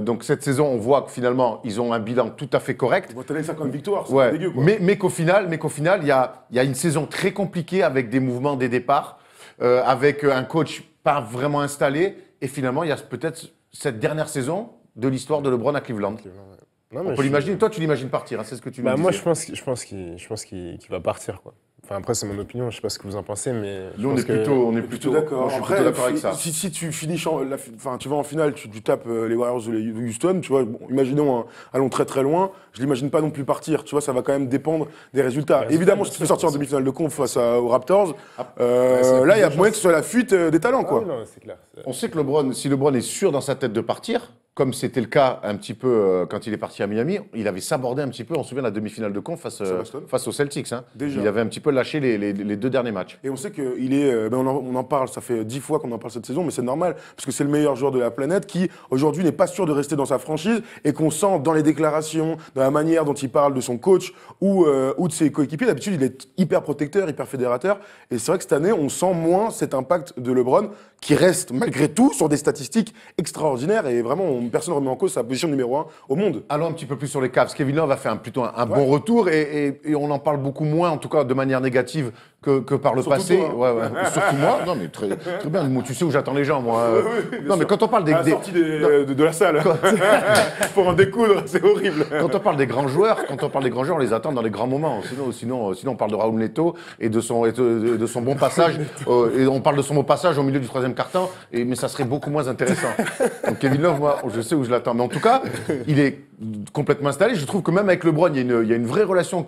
A: Donc cette saison, on voit que finalement, ils ont un bilan tout à fait correct.
C: On va tenir ça comme victoire, c'est
A: Ouais.
C: dégueu, quoi.
A: Mais qu'au final, il y a une saison très compliquée avec des mouvements des départs, avec un coach pas vraiment installé. Et finalement, il y a peut-être cette dernière saison de l'histoire de LeBron à Cleveland.
B: Non,
A: On peut l'imaginer. Toi, tu l'imagines partir, hein, c'est ce que tu me
B: Bah,
A: disais.
B: moi, je pense qu'il va partir, quoi. Enfin, après, c'est mon opinion, je sais pas ce que vous en pensez, mais. je
A: Nous, on
B: pense
A: est
B: que-
A: plutôt
C: d'accord.
A: moi, je suis
C: Après,
A: plutôt d'accord avec ça.
C: Si tu finis, enfin, tu vas en finale, tu tapes les Warriors de Houston, tu vois. Bon, imaginons, allons très très loin. Je l'imagine pas non plus partir. Tu vois, ça va quand même dépendre des résultats.
B: Bien
C: Évidemment,
B: sûr,
C: si tu fais sortir en demi-finale de conf face aux Raptors,
B: c'est
C: là, il y a
B: plus de
C: moyen que ce soit la fuite des talents,
B: Ah
C: quoi.
B: oui, non, c'est clair.
A: On sait que LeBron, si LeBron est sûr dans sa tête de partir, comme c'était le cas un petit peu quand il est parti à Miami, il avait sabordé un petit peu, on se souvient de la demi-finale de conf face aux Celtics. Hein.
C: Déjà.
A: Il avait un petit peu lâché les 2 derniers matchs.
C: Et on sait qu'il est, on en parle, ça fait 10 fois qu'on en parle cette saison, mais c'est normal, parce que c'est le meilleur joueur de la planète qui, aujourd'hui, n'est pas sûr de rester dans sa franchise et qu'on sent dans les déclarations, dans la manière dont il parle de son coach ou de ses coéquipiers. D'habitude, il est hyper protecteur, hyper fédérateur. Et c'est vrai que cette année, on sent moins cet impact de LeBron qui reste, malgré tout, sur des statistiques extraordinaires et vraiment, personne ne remet en cause sa position numéro 1 au monde.
A: Allons un petit peu plus sur les Cavs. Kevin Love a fait plutôt un bon retour et on en parle beaucoup moins, en tout cas de manière négative, que par le
C: Surtout
A: passé.
C: toi, hein.
A: Ouais. Surtout moi. Non, mais très, très bien. Moi, tu sais où j'attends les gens, moi. Non, mais quand on parle
C: À la sortie de la salle, pour en découdre, c'est horrible.
A: Quand on parle des grands joueurs, on les attend dans les grands moments. Sinon, on parle de Raúl Neto et de son bon passage. Et on parle de son bon passage au milieu du troisième quart-temps, mais ça serait beaucoup moins intéressant. Donc Kevin Love, moi, je sais où je l'attends. Mais en tout cas, il est complètement installé. Je trouve que même avec LeBron, il y a une vraie relation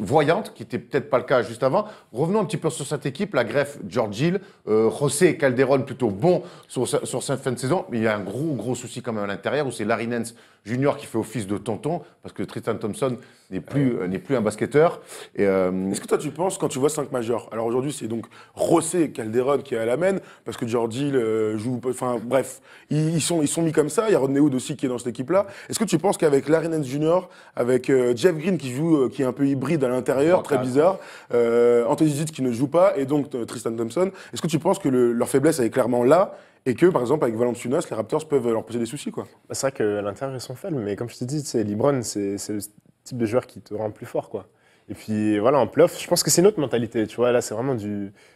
A: voyante, qui n'était peut-être pas le cas juste avant. Revenons un petit peu sur cette équipe, la greffe George Hill, José et Calderon plutôt bon sur cette fin de saison. Mais il y a un gros souci quand même à l'intérieur où c'est Larry Nance Junior qui fait office de tonton parce que Tristan Thompson n'est plus un basketteur.
C: Est-ce que toi tu penses, quand tu vois 5 majors, alors aujourd'hui c'est donc José et Calderon qui est à la main, parce que George Hill joue, enfin bref, ils sont mis comme ça, il y a Rodney Hood aussi qui est dans cette équipe-là. Est-ce que tu penses qu'avec Larry Nance Jr., avec Jeff Green qui joue, qui est un peu hybride à l'intérieur, très bizarre, Anthony Ziz qui ne joue pas, et donc Tristan Thompson, est-ce que tu penses que leur faiblesse elle est clairement là, et que par exemple avec Valanciunas, les Raptors peuvent leur poser des soucis, quoi?
B: Bah, c'est vrai qu'à l'intérieur, ils sont faibles, mais comme je te dis, LeBron, c'est le type de joueur qui te rend plus fort, quoi. Et puis voilà, en playoff, je pense que c'est une autre mentalité, tu vois. Là, c'est vraiment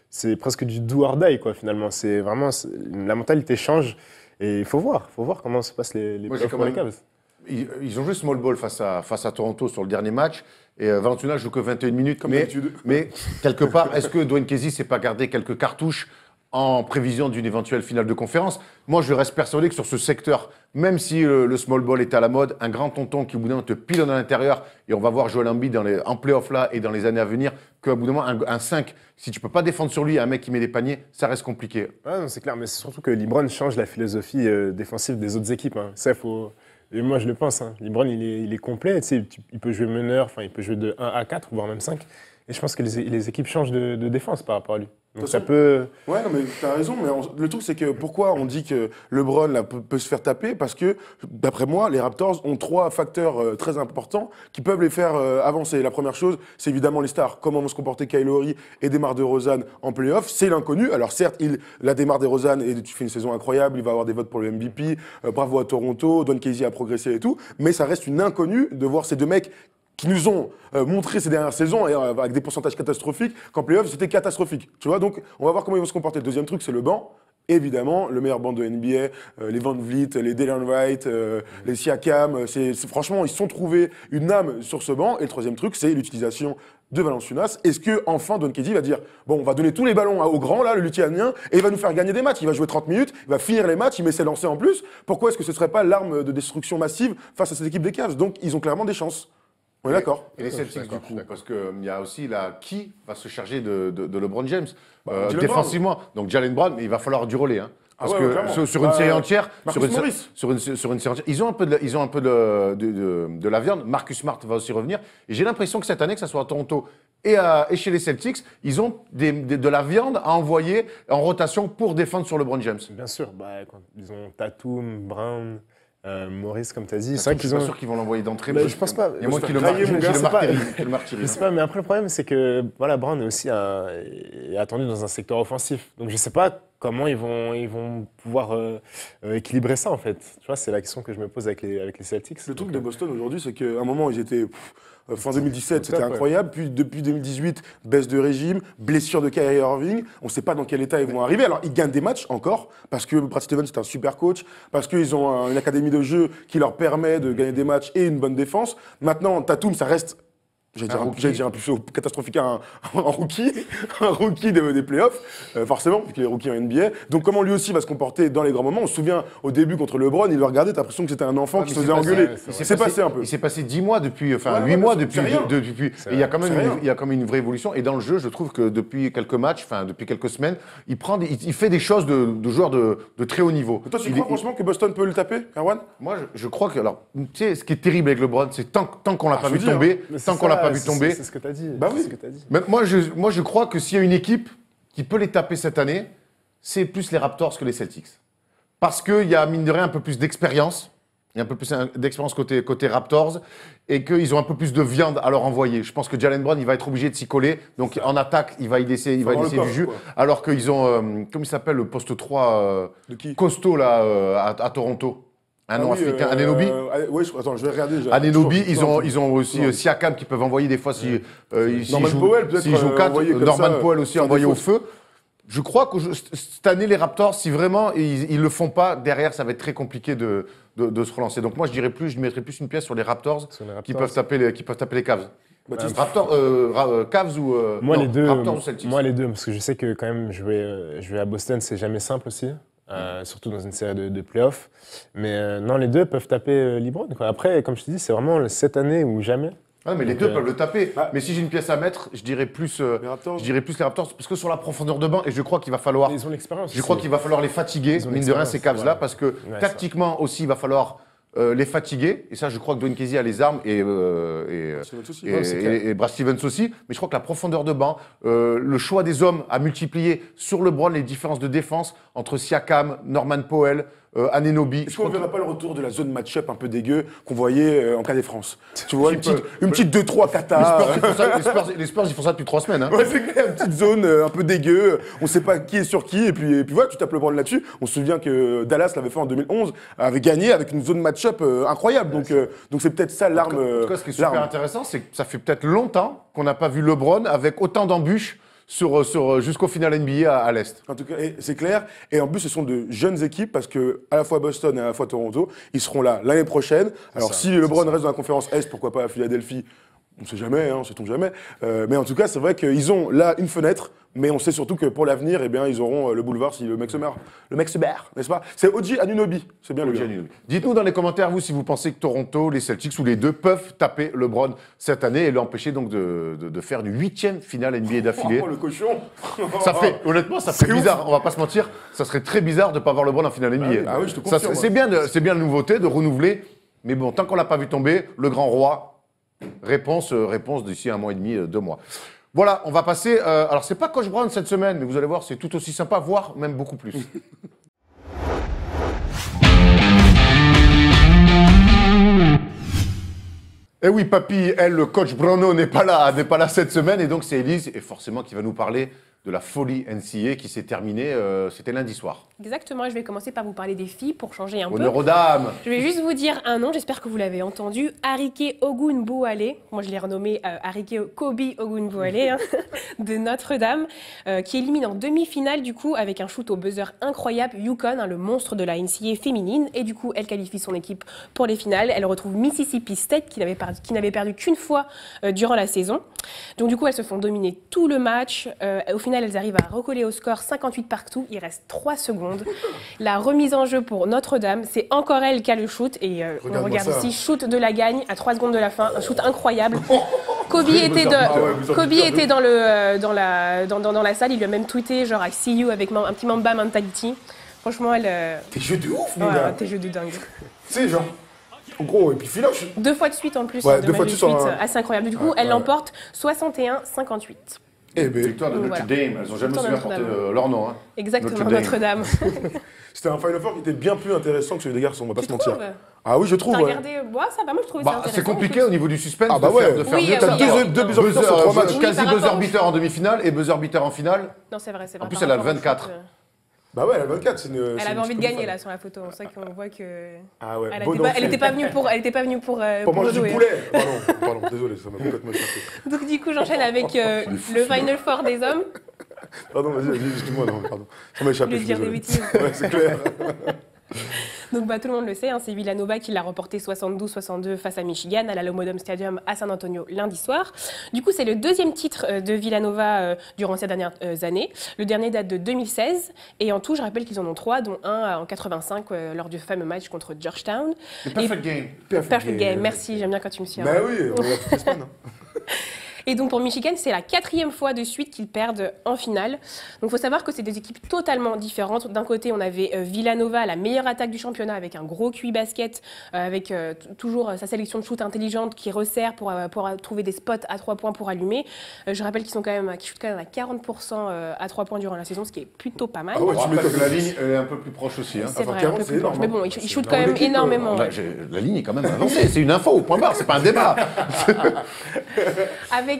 B: c'est presque du do or die, quoi, finalement. C'est vraiment, la mentalité change, et il faut voir comment se passent les playoffs pour les Cavs.
A: Ils ont joué small ball face à Toronto sur le dernier match. Et Valanciunas joue que 21 minutes.
C: Comme d'habitude.
A: Mais quelque part, est-ce que Dwayne Casey s'est pas gardé quelques cartouches en prévision d'une éventuelle finale de conférence? Moi, je reste persuadé que sur ce secteur, même si le small ball est à la mode, un grand tonton qui, au bout d'un moment, te pilonne à l'intérieur, et on va voir Joel Embiid en play-off là et dans les années à venir, qu'au bout d'un moment, un 5, si tu peux pas défendre sur lui, un mec qui met des paniers, ça reste compliqué.
B: Ouais, non, c'est clair, mais c'est surtout que LeBron change la philosophie défensive des autres équipes. Hein. Ça, et moi, je le pense. Hein. LeBron, il est complet. Tu sais, il peut jouer meneur, il peut jouer de 1 à 4, voire même 5. Et je pense que les équipes changent de défense par rapport à lui. Donc ça peut...
C: Ouais, non, mais t'as raison. Mais le truc, c'est que pourquoi on dit que LeBron là, peut se faire taper? Parce que, d'après moi, les Raptors ont 3 facteurs très importants qui peuvent les faire avancer. La première chose, c'est évidemment les stars. Comment vont se comporter Kyle Lowry et DeMar DeRozan en play-off? C'est l'inconnu. Alors certes, la DeMar DeRozan, et tu fais une saison incroyable, il va avoir des votes pour le MVP. Bravo à Toronto, Dwayne Casey a progressé et tout. Mais ça reste une inconnue de voir ces deux mecs qui nous ont montré ces dernières saisons, et, avec des pourcentages catastrophiques, qu'en play-off, c'était catastrophique. Tu vois, donc on va voir comment ils vont se comporter. Le deuxième truc, c'est le banc. Évidemment, le meilleur banc de NBA, les Van Vliet, les Delon Wright, les Siakam, franchement, ils se sont trouvés une âme sur ce banc. Et le troisième truc, c'est l'utilisation de Valanciunas. Est-ce que enfin Don Keddy va dire bon, on va donner tous les ballons au grand là, le Lituanien, et il va nous faire gagner des matchs. Il va jouer 30 minutes, il va finir les matchs, il met ses lancers en plus. Pourquoi est-ce que ce serait pas l'arme de destruction massive face à cette équipe des Cavs? Donc ils ont clairement des chances. On est d'accord.
A: Et les Celtics, du coup, parce qu'il y a aussi là, qui va se charger de LeBron James
C: Jalen
A: défensivement. Donc Jalen Brown, mais il va falloir du relais. Hein. Parce
C: ouais,
A: que
C: clairement.
A: sur une série entière,
C: Marcus Morris.
A: sur une série entière, ils ont un peu de la viande. Marcus Smart va aussi revenir. Et j'ai l'impression que cette année, que ce soit à Toronto et chez les Celtics, ils ont de la viande à envoyer en rotation pour défendre sur LeBron James.
B: Bien sûr, quand ils ont Tatum, Brown, Morris, comme tu as dit.
A: Je
B: C'est vrai
A: suis
B: qu'ils
A: pas
B: ont.
A: sûr qu'ils vont l'envoyer d'entrée.
B: Mais je pense pas.
A: Il y a moi qui
C: le marque,
B: Je
A: martyrise.
B: sais pas, mais après le problème, c'est que voilà, Brown est aussi est attendu dans un secteur offensif. Donc je sais pas comment ils vont pouvoir équilibrer ça en fait. Tu vois, c'est la question que je me pose avec les Celtics.
C: Le truc de Boston aujourd'hui, c'est qu'à un moment, ils étaient. Fin 2017, c'était
B: top,
C: incroyable. Puis depuis 2018, baisse de régime, blessure de Kyrie Irving. On ne sait pas dans quel état ils vont arriver. Alors, ils gagnent des matchs encore, parce que Brad Stevens, c'est un super coach, parce qu'ils ont une académie de jeu qui leur permet de gagner des matchs et une bonne défense. Maintenant, Tatum, ça reste. J'allais dire un plus catastrophique, un rookie des playoffs, forcément, vu qu'il est rookie en NBA. Donc, comment lui aussi va se comporter dans les grands moments? On se souvient, au début, contre LeBron, il le regardait, t'as l'impression que c'était un enfant qui se faisait engueuler. C'est passé un peu.
A: Il s'est passé 10 mois depuis, enfin
C: Ouais,
A: 8 mois
C: c'est
A: depuis.
C: rien.
A: Et il y a quand même une vraie évolution. Et dans le jeu, je trouve que depuis quelques matchs, enfin depuis quelques semaines, il fait des choses de joueur de très haut niveau.
C: Et toi, tu crois franchement que Boston peut le taper, Erwan?
A: Moi, je crois que, alors, tu sais, ce qui est terrible avec LeBron, c'est tant qu'on l'a pas
C: je
A: vu
C: veux dire,
A: tomber,
B: Mais c'est
A: tant qu'on l'a
B: ça,
A: pas vu tomber.
B: C'est ce que tu as dit.
C: Bah oui.
B: C'est ce que t'as dit.
A: Mais moi, je crois que s'il y a une équipe qui peut les taper cette année, c'est plus les Raptors que les Celtics. Parce qu'il y a, mine de rien, un peu plus d'expérience. Il y a un peu plus d'expérience côté Raptors. Et qu'ils ont un peu plus de viande à leur envoyer. Je pense que Jalen Brown, il va être obligé de s'y coller. Donc, en attaque, il va y laisser du jus.
C: Quoi.
A: Alors qu'ils ont, comment il s'appelle, le poste 3
C: De qui?
A: costaud, là, à Toronto. Un nom africain, Anunoby.
C: Oui, attends, je vais regarder.
A: Anunoby, ils ont aussi Siakam qui peuvent envoyer des fois si
C: Norman Powell, peut-être,
A: s'ils jouent 4,
C: envoyé comme
A: Norman
C: ça,
A: Powell aussi
C: faire
A: envoyé
C: des
A: au
C: fautes.
A: feu. Je crois que cette année, les Raptors, si vraiment ils le font pas, derrière, ça va être très compliqué de se relancer. Donc moi, je mettrais plus une pièce sur les Raptors,
B: Sur les Raptors.
A: qui peuvent taper les Cavs.
C: Baptiste.
A: Cavs ou
B: Moi,
A: non,
B: les deux.
A: Raptors ou Celtics.
B: Moi, les deux, parce que je sais que quand même jouer à Boston, c'est jamais simple aussi. Surtout dans une série de playoffs. Mais non, les deux peuvent taper LeBron, quoi. Après, comme je te dis, c'est vraiment cette année ou jamais.
A: Ah, mais les
B: Donc,
A: deux peuvent le taper.
C: bah,
A: Mais si j'ai une pièce à mettre, je dirais plus
C: Les Raptors.
A: les Raptors, parce que sur la profondeur de banc, et je crois qu'il va falloir.
B: Ils ont l'expérience.
A: Je crois qu'il va falloir les fatiguer,
B: Ils ont
A: mine de rien, ces
B: l'expérience,
A: Cavs-là,
B: ouais.
A: parce que
B: Ouais,
A: tactiquement aussi, il va falloir les fatiguer. Et ça, je crois que Dwayne Casey a les armes et
C: Stevens aussi.
B: Ouais, c'est clair.
A: et Brad Stevens aussi. Mais je crois que la profondeur de banc, le choix des hommes à multiplier sur LeBron les différences de défense entre Siakam, Norman Powell, Anunoby.
C: Est-ce qu'on ne verra pas le retour de la zone match-up un peu dégueu qu'on voyait en cas des France? Tu vois,
A: Petit peu.
C: une petite 2-3 Qatar.
A: Les Spurs, ils font ça depuis 3 semaines. Hein.
C: Ouais, c'est clair, une petite zone un peu dégueu. On ne sait pas qui est sur qui. Et puis voilà, tu tapes le LeBron là-dessus. On se souvient que Dallas l'avait fait en 2011, avait gagné avec une zone match-up incroyable. Donc c'est peut-être ça l'arme.
A: En tout cas, ce qui est super
C: l'arme.
A: intéressant, c'est que ça fait peut-être longtemps qu'on n'a pas vu LeBron avec autant d'embûches jusqu'au final NBA à l'Est.
C: En tout cas, et c'est clair. Et en plus, ce sont de jeunes équipes parce que à la fois Boston et à la fois Toronto, ils seront là l'année prochaine. Alors si LeBron reste dans la conférence Est, pourquoi pas à Philadelphie? On ne sait jamais, on ne sait jamais. Mais en tout cas, c'est vrai qu'ils ont là une fenêtre. Mais on sait surtout que pour l'avenir, eh bien, ils auront le boulevard si le mec se meurt. Le mec se barre, n'est-ce pas? C'est OG Anunoby. C'est bien le gars.
A: Dites-nous dans les commentaires, vous, si vous pensez que Toronto, les Celtics ou les deux peuvent taper LeBron cette année et l'empêcher donc de faire une 8e finale NBA d'affilée.
C: Oh, le cochon.
A: Honnêtement, ça fait bizarre, on va pas se mentir, ça serait très bizarre de ne pas voir LeBron en finale NBA.
C: Ah oui, je te confirme.
A: C'est bien la nouveauté de renouveler, mais bon, tant qu'on l'a pas vu tomber, le grand roi, réponse d'ici 1 mois et demi, 2 mois. Voilà, on va passer. Alors, c'est pas Coach Brown cette semaine, mais vous allez voir, c'est tout aussi sympa, voire même beaucoup plus. Eh oui, papy, le coach Bruno n'est pas là cette semaine, et donc c'est Elise, et forcément, qui va nous parler de la folie NCAA qui s'est terminée, c'était lundi soir.
F: Exactement, je vais commencer par vous parler des filles pour changer un peu.
A: Honneur aux dames.
F: Je vais juste vous dire un nom, j'espère que vous l'avez entendu, Arike Ogunbowale, moi je l'ai renommé Arike Kobe Ogunbowale, hein, de Notre-Dame, qui élimine en demi-finale du coup avec un shoot au buzzer incroyable UConn, hein, le monstre de la NCAA féminine, et du coup elle qualifie son équipe pour les finales. Elle retrouve Mississippi State qui n'avait perdu qu'une fois durant la saison. Donc du coup elles se font dominer tout le match. Au final elles arrivent à recoller au score 58 partout, il reste 3 secondes. La remise en jeu pour Notre-Dame, c'est encore elle qui a le shoot et on regarde ici, shoot de la gagne à 3 secondes de la fin, un shoot incroyable. Kobe était dans la salle, il lui a même tweeté genre I see you avec un petit Mamba mentality. Franchement elle...
C: Tes jeux de ouf,
F: ouais,
C: mon gars.
F: tes jeux de dingue.
C: Tu sais, genre, en gros, et puis filoche.
F: 2 fois de suite en plus,
C: Ouais,
F: de
C: 2 fois de
F: suite,
C: suite,
F: assez incroyable. Du coup, elle l'emporte 61-58.
C: Eh ben,
A: Victoire de
F: Voilà.
A: Notre Dame, elles n'ont jamais su
F: Victoire de
A: apporter
F: Notre-Dame.
A: leur nom. Hein.
F: Exactement,
A: Notre-Dame.
F: Notre-Dame.
C: c'était un Final Four qui était bien plus intéressant que celui des garçons, on va pas
F: Tu
C: se mentir.
F: trouves?
C: Ah oui, je trouve.
F: T'as
C: Ouais.
F: regardé? Ouais, ça va, moi je trouvais ça
A: Bah,
F: intéressant.
A: c'est compliqué
F: en
A: au
F: plus.
A: niveau du suspense
C: Ah bah
A: de
C: ouais.
A: faire, de faire
F: Oui,
A: mieux.
F: oui,
A: T'as
F: oui.
C: deux buzzer beaters sur 3 matchs.
A: Quasi
F: par rapport
A: buzzer
F: au-
A: beater en demi-finale et buzzer beater en finale.
F: Non, c'est vrai, c'est vrai.
A: En plus,
F: par
A: elle a
F: rapport au
A: 24.
F: shoot,
C: Bah ouais, elle a 24, c'est une.
F: Elle avait envie de gagner là sur la photo. C'est vrai qu'on voit que.
C: Ah ouais,
F: Elle
C: bon
F: n'était pas venue pour. Elle était pas venue pour
C: manger du
F: jouer.
C: poulet. Pardon, désolé, ça m'a complètement échappé.
F: Donc du coup, j'enchaîne avec le Final Four des hommes.
C: Pardon, vas-y, excuse-moi, non, pardon. Ça m'a échappé.
F: Je
C: je
F: vais
C: suis
F: dire des
C: désolé.
F: bêtises.
C: Ouais, c'est clair.
F: Donc tout le monde le sait, hein, c'est Villanova qui l'a remporté 72-62 face à Michigan à l'Alamodome Stadium à San Antonio lundi soir. Du coup, c'est le deuxième titre de Villanova durant ces dernières années. Le dernier date de 2016 et en tout, je rappelle qu'ils en ont 3, dont un en 85 lors du fameux match contre Georgetown.
A: C'est perfect game.
F: Perfect game, merci, j'aime bien quand tu me suis.
C: Bah oui, on l'a toutes les semaines. hein.
F: Et donc pour Michigan, c'est la 4e fois de suite qu'ils perdent en finale. Donc il faut savoir que c'est des équipes totalement différentes. D'un côté, on avait Villanova, la meilleure attaque du championnat, avec un gros QI basket, avec toujours sa sélection de shoot intelligente qui resserre pour trouver des spots à 3 points pour allumer. Je rappelle qu'ils shootent quand même à 40% à 3 points durant la saison, ce qui est plutôt pas mal.
C: Ah ouais,
A: On
C: tu
A: rappelle
C: m'étonnes.
A: que la ligne est un peu plus proche aussi. Hein.
F: C'est vrai,
C: 40,
F: un peu
C: c'est
F: plus proche.
C: énorme,
F: Mais bon,
C: hein.
F: ils shootent quand même
C: L'équipe,
F: énormément.
A: Là, la ligne est quand même avancée. C'est une info, point barre, c'est pas un débat.
F: Avec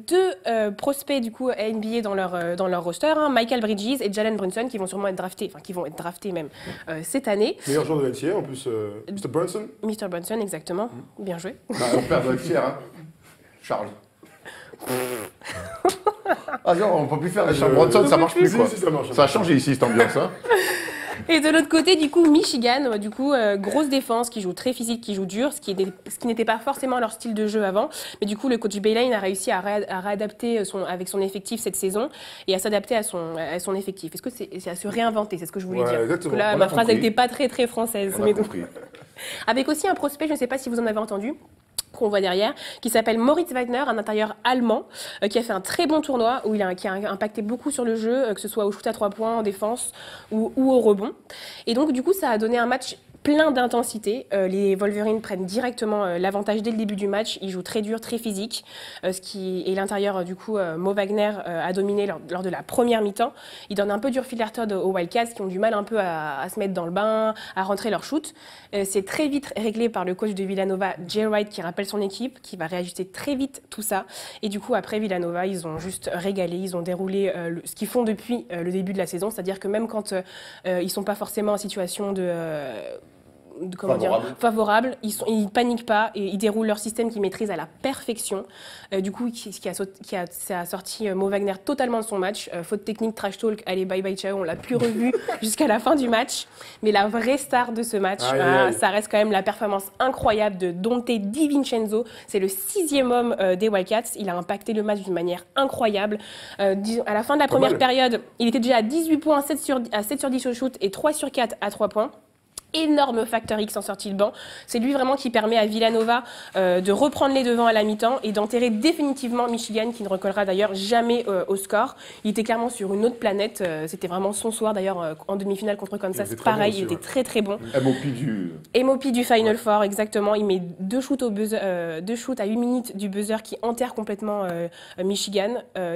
F: deux prospects du coup NBA dans leur roster, hein, Michael Bridges et Jalen Brunson qui vont sûrement être draftés, enfin qui vont être draftés même cette année.
C: Meilleur joueur de la NCAA en plus, Mr. Brunson.
F: Mr. Brunson, exactement. Bien joué.
A: Mon père doit être fier, hein. Charles. Ah non, on peut plus faire les Charles Bronson, ça marche plus
C: Si,
A: quoi.
C: si, ça marche.
A: Ça a changé ici cette ambiance. Hein.
F: Et de l'autre côté, du coup, Michigan, grosse défense, qui joue très physique, qui joue dur, ce qui n'était pas forcément leur style de jeu avant. Mais du coup, le coach Beilein a réussi à réadapter avec son effectif cette saison et à s'adapter à son effectif. Est-ce que c'est à se réinventer, c'est ce que je voulais
C: Ouais,
F: dire.
C: exactement.
F: Parce que là,
A: On a
F: ma phrase
A: compris.
F: n'était pas très très française.
A: On a
F: mais donc-
A: compris.
F: Avec aussi un prospect, je ne sais pas si vous en avez entendu, qu'on voit derrière, qui s'appelle Moritz Wagner, un intérieur allemand, qui a fait un très bon tournoi, qui a impacté beaucoup sur le jeu, que ce soit au shoot à 3 points, en défense ou au rebond. Et donc, du coup, ça a donné un match plein d'intensité. Les Wolverines prennent directement l'avantage dès le début du match. Ils jouent très dur, très physique. Et l'intérieur, du coup, Mo Wagner a dominé lors de la première mi-temps. Il donne un peu du fil retard aux Wildcats qui ont du mal un peu à se mettre dans le bain, à rentrer leur shoot. C'est très vite réglé par le coach de Villanova, Jay Wright, qui rappelle son équipe, qui va réajuster très vite tout ça. Et du coup, après Villanova, ils ont juste régalé. Ils ont déroulé ce qu'ils font depuis le début de la saison. C'est-à-dire que même quand ils ne sont pas forcément en situation favorable, ils paniquent pas et ils déroulent leur système qu'ils maîtrisent à la perfection. Du coup, ça a sorti Mo Wagner totalement de son match. Faute technique, trash talk, allez, bye bye, ciao, on l'a plus revu jusqu'à la fin du match. Mais la vraie star de ce match, ça reste quand même la performance incroyable de Dante DiVincenzo. C'est le 6e homme des Wildcats. Il a impacté le match d'une manière incroyable. À la fin de la première période, il était déjà à 18 points, 7 sur 10 au shoot et 3 sur 4 à 3 points. Énorme facteur X en sortie de banc. C'est lui vraiment qui permet à Villanova de reprendre les devants à la mi-temps et d'enterrer définitivement Michigan, qui ne recollera d'ailleurs jamais au score. Il était clairement sur une autre planète. C'était vraiment son soir. D'ailleurs, en demi-finale contre Kansas, pareil, il était très très bon. MOP du Final Four, exactement. Il met 2 shoots à 8 minutes du buzzer qui enterre complètement Michigan,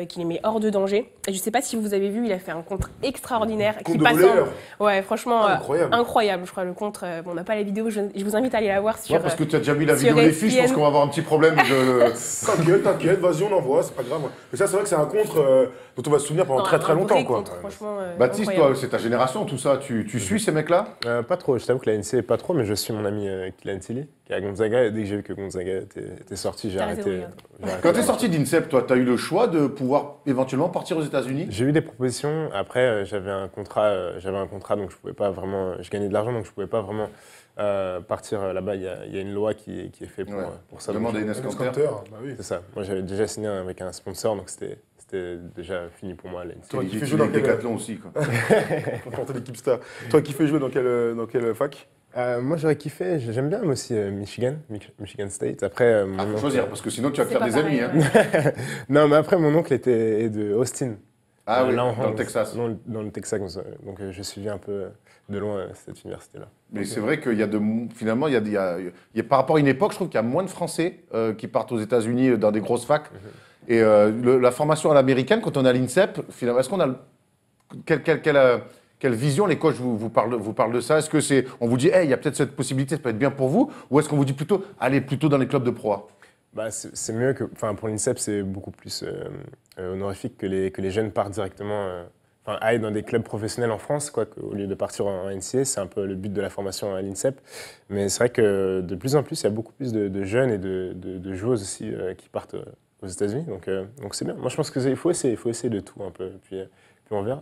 F: qui les met hors de danger. Et je ne sais pas si vous avez vu, il a fait un contre extraordinaire.
C: Contre de voleur.
F: Ouais, franchement, incroyable. Je crois le contre. Bon, on n'a pas la vidéo, je vous invite à aller la voir sur.
A: Ouais, parce que tu as déjà vu la
F: sur
A: vidéo des filles, je pense
F: ESPN.
A: qu'on va avoir un petit problème de.
C: T'inquiète, vas-y, on envoie, c'est pas grave. Mais ça, c'est vrai que c'est un contre dont on va se souvenir pendant
F: Non,
C: très très
F: un
C: longtemps,
F: vrai
C: quoi.
F: contre, franchement,
A: Baptiste,
F: incroyable.
A: toi, c'est ta génération, tout ça. Tu suis ces mecs-là?
B: Pas trop, je t'avoue que la NCA pas trop, mais je suis mon ami Kylian Tilly, qui est à Gonzaga, et dès que j'ai vu que Gonzaga était sorti, j'ai
F: T'as raison,
B: arrêté.
F: regarde.
B: j'ai arrêté.
A: Quand tu es sorti d'INSEP, toi, tu as eu le choix de pouvoir éventuellement partir aux États-Unis?
B: J'ai eu des propositions, après j'avais un contrat, donc je pouvais pas vraiment, je gagnais de l'argent, donc je pouvais pas vraiment partir là-bas. Il y a une loi qui est faite
A: Ouais.
B: pour ça.
A: Demande
B: donc
A: à Ines
C: Enes
A: Kanter.
C: Kanter, bah oui.
B: c'est ça. Moi j'avais déjà signé avec un sponsor, donc c'était déjà fini pour moi. la NCA.
C: Toi qui
A: Il
C: fais
A: fait
C: jouer dans
A: jouer
C: quel
A: Decathlon aussi, quoi.
C: pour porter l'équipe star. Toi qui fais jouer dans quelle fac?
B: Moi j'aurais kiffé, j'aime bien moi aussi Michigan State. Après, mon
A: Ah, faut
B: oncle-
A: choisir, parce que sinon tu vas te
F: C'est
A: faire
F: pas
A: des amis.
F: pareil,
A: Hein.
F: ouais.
B: Non, mais après mon oncle est de Austin.
A: Ah oui,
B: là, en
A: dans le
B: France,
A: Texas.
B: Dans le Texas, donc je suivais un peu de loin cette université-là.
A: Mais c'est vrai qu'il y a finalement, il y a par rapport à une époque, je trouve qu'il y a moins de Français qui partent aux États-Unis dans des grosses facs. Et la formation à l'américaine, quand on est à l'INSEP, finalement, est-ce qu'on a quelle vision les coachs vous parlent de ça? Est-ce que on vous dit, hey, il y a peut-être cette possibilité, ça peut être bien pour vous, ou est-ce qu'on vous dit plutôt, allez plutôt dans les clubs de pro?
B: Bah, c'est mieux que, pour l'INSEP, c'est beaucoup plus honorifique que les jeunes partent directement, aillent dans des clubs professionnels en France, quoi, au lieu de partir en NCA. C'est un peu le but de la formation à l'INSEP. Mais c'est vrai que de plus en plus, il y a beaucoup plus de jeunes et de joueuses aussi qui partent aux États-Unis. Donc c'est bien. Moi, je pense qu'il faut essayer de tout un peu. Puis on verra.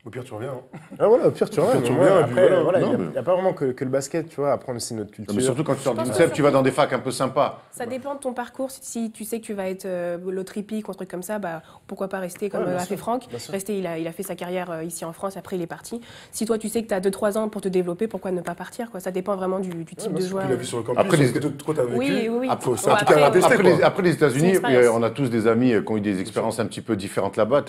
C: Au pire, tu reviens. Hein.
B: Ah voilà, au pire, tu reviens.
C: tu
B: Mais moi,
C: reviens, et puis
B: après,
C: voilà.
B: il
A: Non,
B: n'y a pas vraiment que le basket, tu vois, apprendre aussi notre culture.
A: Mais surtout quand tu sors
F: Je pense
A: d'INSEP,
F: que
A: tu vas dans des facs un peu sympas.
F: Ça dépend de ton parcours. Si tu sais que tu vas être l'autre hippique ou un truc comme ça, bah, pourquoi pas rester comme
B: Ouais, bien
F: a
B: sûr,
F: fait Franck.
B: bien sûr.
F: Rester, il a fait sa carrière ici en France, après il est parti. Si toi tu sais que tu as 2-3 ans pour te développer, pourquoi ne pas partir, quoi. Ça dépend vraiment du type de
C: Puis
F: joueur.
C: la vie sur le campus,
A: Après,
C: ce que toi t'as vécu.
F: Oui.
C: Faut ça,
F: Bon,
C: en tout cas,
F: après,
C: attester, quoi.
A: Après les États-Unis,
F: C'est une expérience.
A: on a tous des amis qui ont eu des expériences un petit peu différentes là-bas.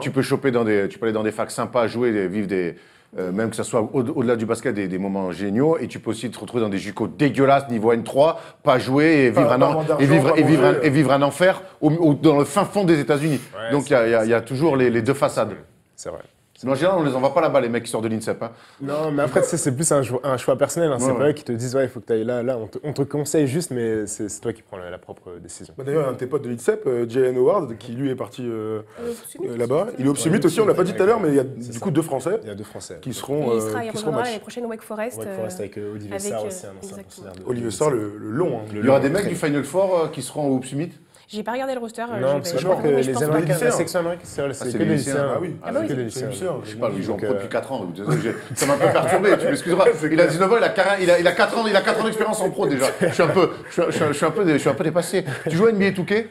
A: Tu peux choper tu peux aller dans des facs sympas, jouer, vivre même que ce soit au-delà du basket, des moments géniaux. Et tu peux aussi te retrouver dans des JUCO dégueulasses, niveau N3, pas jouer et vivre,
C: Pas avoir d'argent, pas manger.
A: et vivre un enfer dans le fin fond des États-Unis.
B: Ouais,
A: Donc il y a toujours les deux façades.
B: C'est vrai.
A: Mais en général, on les envoie pas là-bas, les mecs qui sortent de l'INSEP. Hein.
B: Non, mais après, tu sais, c'est plus un choix personnel. Hein. C'est
A: Ouais,
B: pas eux qui te disent, ouais, il faut que tu ailles là. On te conseille juste, mais c'est toi qui prends la propre décision.
C: Bah, d'ailleurs, un de tes potes de l'INSEP, Jalen Howard, qui lui est parti là-bas. Il est au Summit
B: Ouais,
C: aussi, on l'a pas dit tout à l'heure, mais il y a
B: c'est
C: du
B: ça.
C: coup 2 Français
B: Il y a 2 Français.
C: qui seront
F: Il sera, il
C: qui seront
F: reviendra
C: match.
F: l'année prochaine Wake Forest.
B: Wake Forest avec Olivier
F: avec,
B: Sarr aussi, un ancien
F: exactement.
B: pensionnaire de
C: Olivier Sarr, le long. Hein.
A: Il y aura des mecs du Final Four qui seront au Hoop Summit.
F: J'ai pas regardé le roster.
B: Non, parce que je pense que
F: mais
B: les
F: pense pas.
B: Américains,
C: lycéens.
B: la section américaine, c'est
A: c'est
B: que
A: les
B: des
A: lycéens.
B: lycéens.
C: Ah oui.
F: Ah bah oui,
B: que des
C: c'est les
B: lycéens.
C: lycéens.
A: Je sais pas, il joue en
B: Donc,
A: pro depuis 4 ans. Ça m'a un peu perturbé. Excuse-moi, il a 19 ans, il a 4 ans d'expérience en pro déjà. Je suis un peu dépassé. Tu joues à NBA 2K?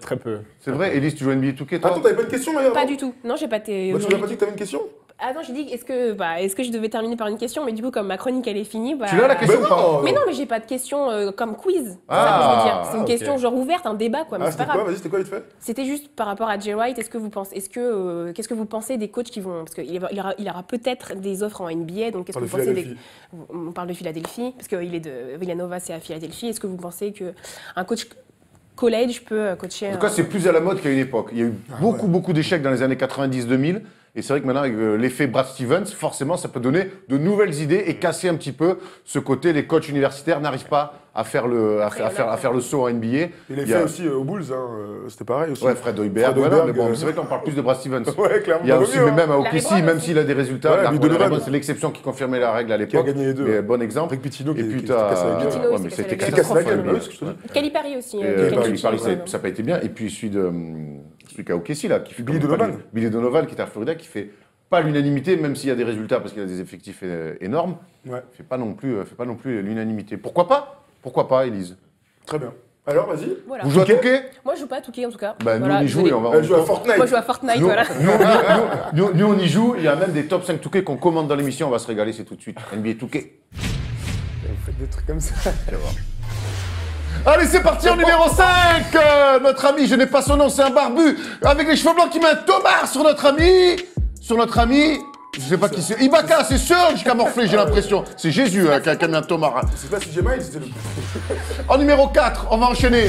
B: Très peu.
A: C'est vrai, Elise, tu joues à NBA 2K toi?
C: Attends, t'avais pas de question là
F: Pas du tout. Non, j'ai pas été.
C: Bah, tu m'as pas dit que t'avais une question?
F: Ah non, j'ai dit est-ce que je devais terminer par une question, mais du coup comme ma chronique elle est finie, bah.
A: Tu l'as la question ou pas?
F: Mais non, mais j'ai pas de question comme quiz. C'est
A: Ah,
F: ça que je veux dire. C'est une
C: ok.
F: question genre ouverte, un débat quoi, mais
C: Ah,
F: c'est pas
C: c'était quoi?
F: grave.
C: Vas-y, c'était quoi vite fait?
F: C'était juste par rapport à Jay Wright. Qu'est-ce que vous pensez des coachs qui vont, parce qu'il il aura peut-être des offres en NBA, donc qu'est-ce que
C: Par
F: vous
C: le
F: pensez
C: Philadelphie.
F: On parle de Philadelphie, parce qu'il est de Villanova, c'est à Philadelphie. Est-ce que vous pensez que un coach college peut coacher?
A: En tout cas, c'est plus à la mode qu'à une époque. Il y a eu beaucoup d'échecs dans les années 90-2000. Et c'est vrai que maintenant, avec l'effet Brad Stevens, forcément, ça peut donner de nouvelles idées et casser un petit peu ce côté. Les coachs universitaires n'arrivent pas à faire le saut en NBA.
C: Il l'a
A: Il y a-
C: fait aussi aux Bulls, hein, c'était pareil aussi.
A: Ouais, Fred Hoiberg.
C: Fred
A: Voilà,
C: Hoiberg,
A: mais bon, c'est vrai qu'on parle plus de Brad Stevens.
C: Ouais, clairement.
A: Il y a
C: Bah,
A: aussi,
C: oui,
A: mais
C: hein.
A: même à
F: Larry
A: OKC,
F: Brown
A: même
F: aussi.
A: s'il a des résultats,
C: Ouais,
A: Larry
C: mais Donovan.
A: Brown, c'est l'exception qui confirmait la règle à l'époque.
C: a gagné les deux,
A: Mais
C: ouais.
A: bon exemple.
C: Avec Pitino
A: Et
C: qui
A: puis
C: s'est cassé la gueule.
F: Pitino,
A: ouais,
F: il
A: mais
F: s'est
A: c'était
F: cassé
C: Qui
F: la
C: casse la gueule,
F: gueule.
C: bah oui, c'est ce que je te dis.
F: Calipari aussi.
A: Paris,
F: Kentucky,
A: ça n'a pas été bien. Et puis celui qui a OKC, là, qui fait
C: Billy
A: comme-
C: Donovan.
A: Billy Donovan, qui est à Florida, qui fait pas l'unanimité, même s'il y a des résultats, parce qu'il a des effectifs énormes.
C: Ouais,
A: Fait pas non plus l'unanimité. Pourquoi pas, Élise?
C: très bien. Alors, vas-y.
F: Voilà.
A: Vous jouez à Touquet?
F: Moi je joue pas à Touquet en tout cas.
A: Bah, nous,
F: Voilà,
A: on y joue
F: désolé.
A: et on va.
C: Elle joue à Fortnite.
F: Moi je joue à Fortnite,
A: Nous,
F: voilà.
A: nous, on y joue. Il y a même des top 5 Touquet qu'on commande dans l'émission. On va se régaler, c'est tout de suite. NBA Touquet.
B: Vous faites des trucs comme ça.
A: Allez, c'est parti en numéro 5. Notre ami, je n'ai pas son nom, c'est un barbu avec les cheveux blancs qui met un tomard sur notre ami. Je sais pas qui c'est. Ibaka, c'est Serge qui a morflé, j'ai l'impression. C'est Jésus qui a mis un tomard.
C: C'est pas CJ Miles, c'était le.
A: En numéro 4, on va enchaîner.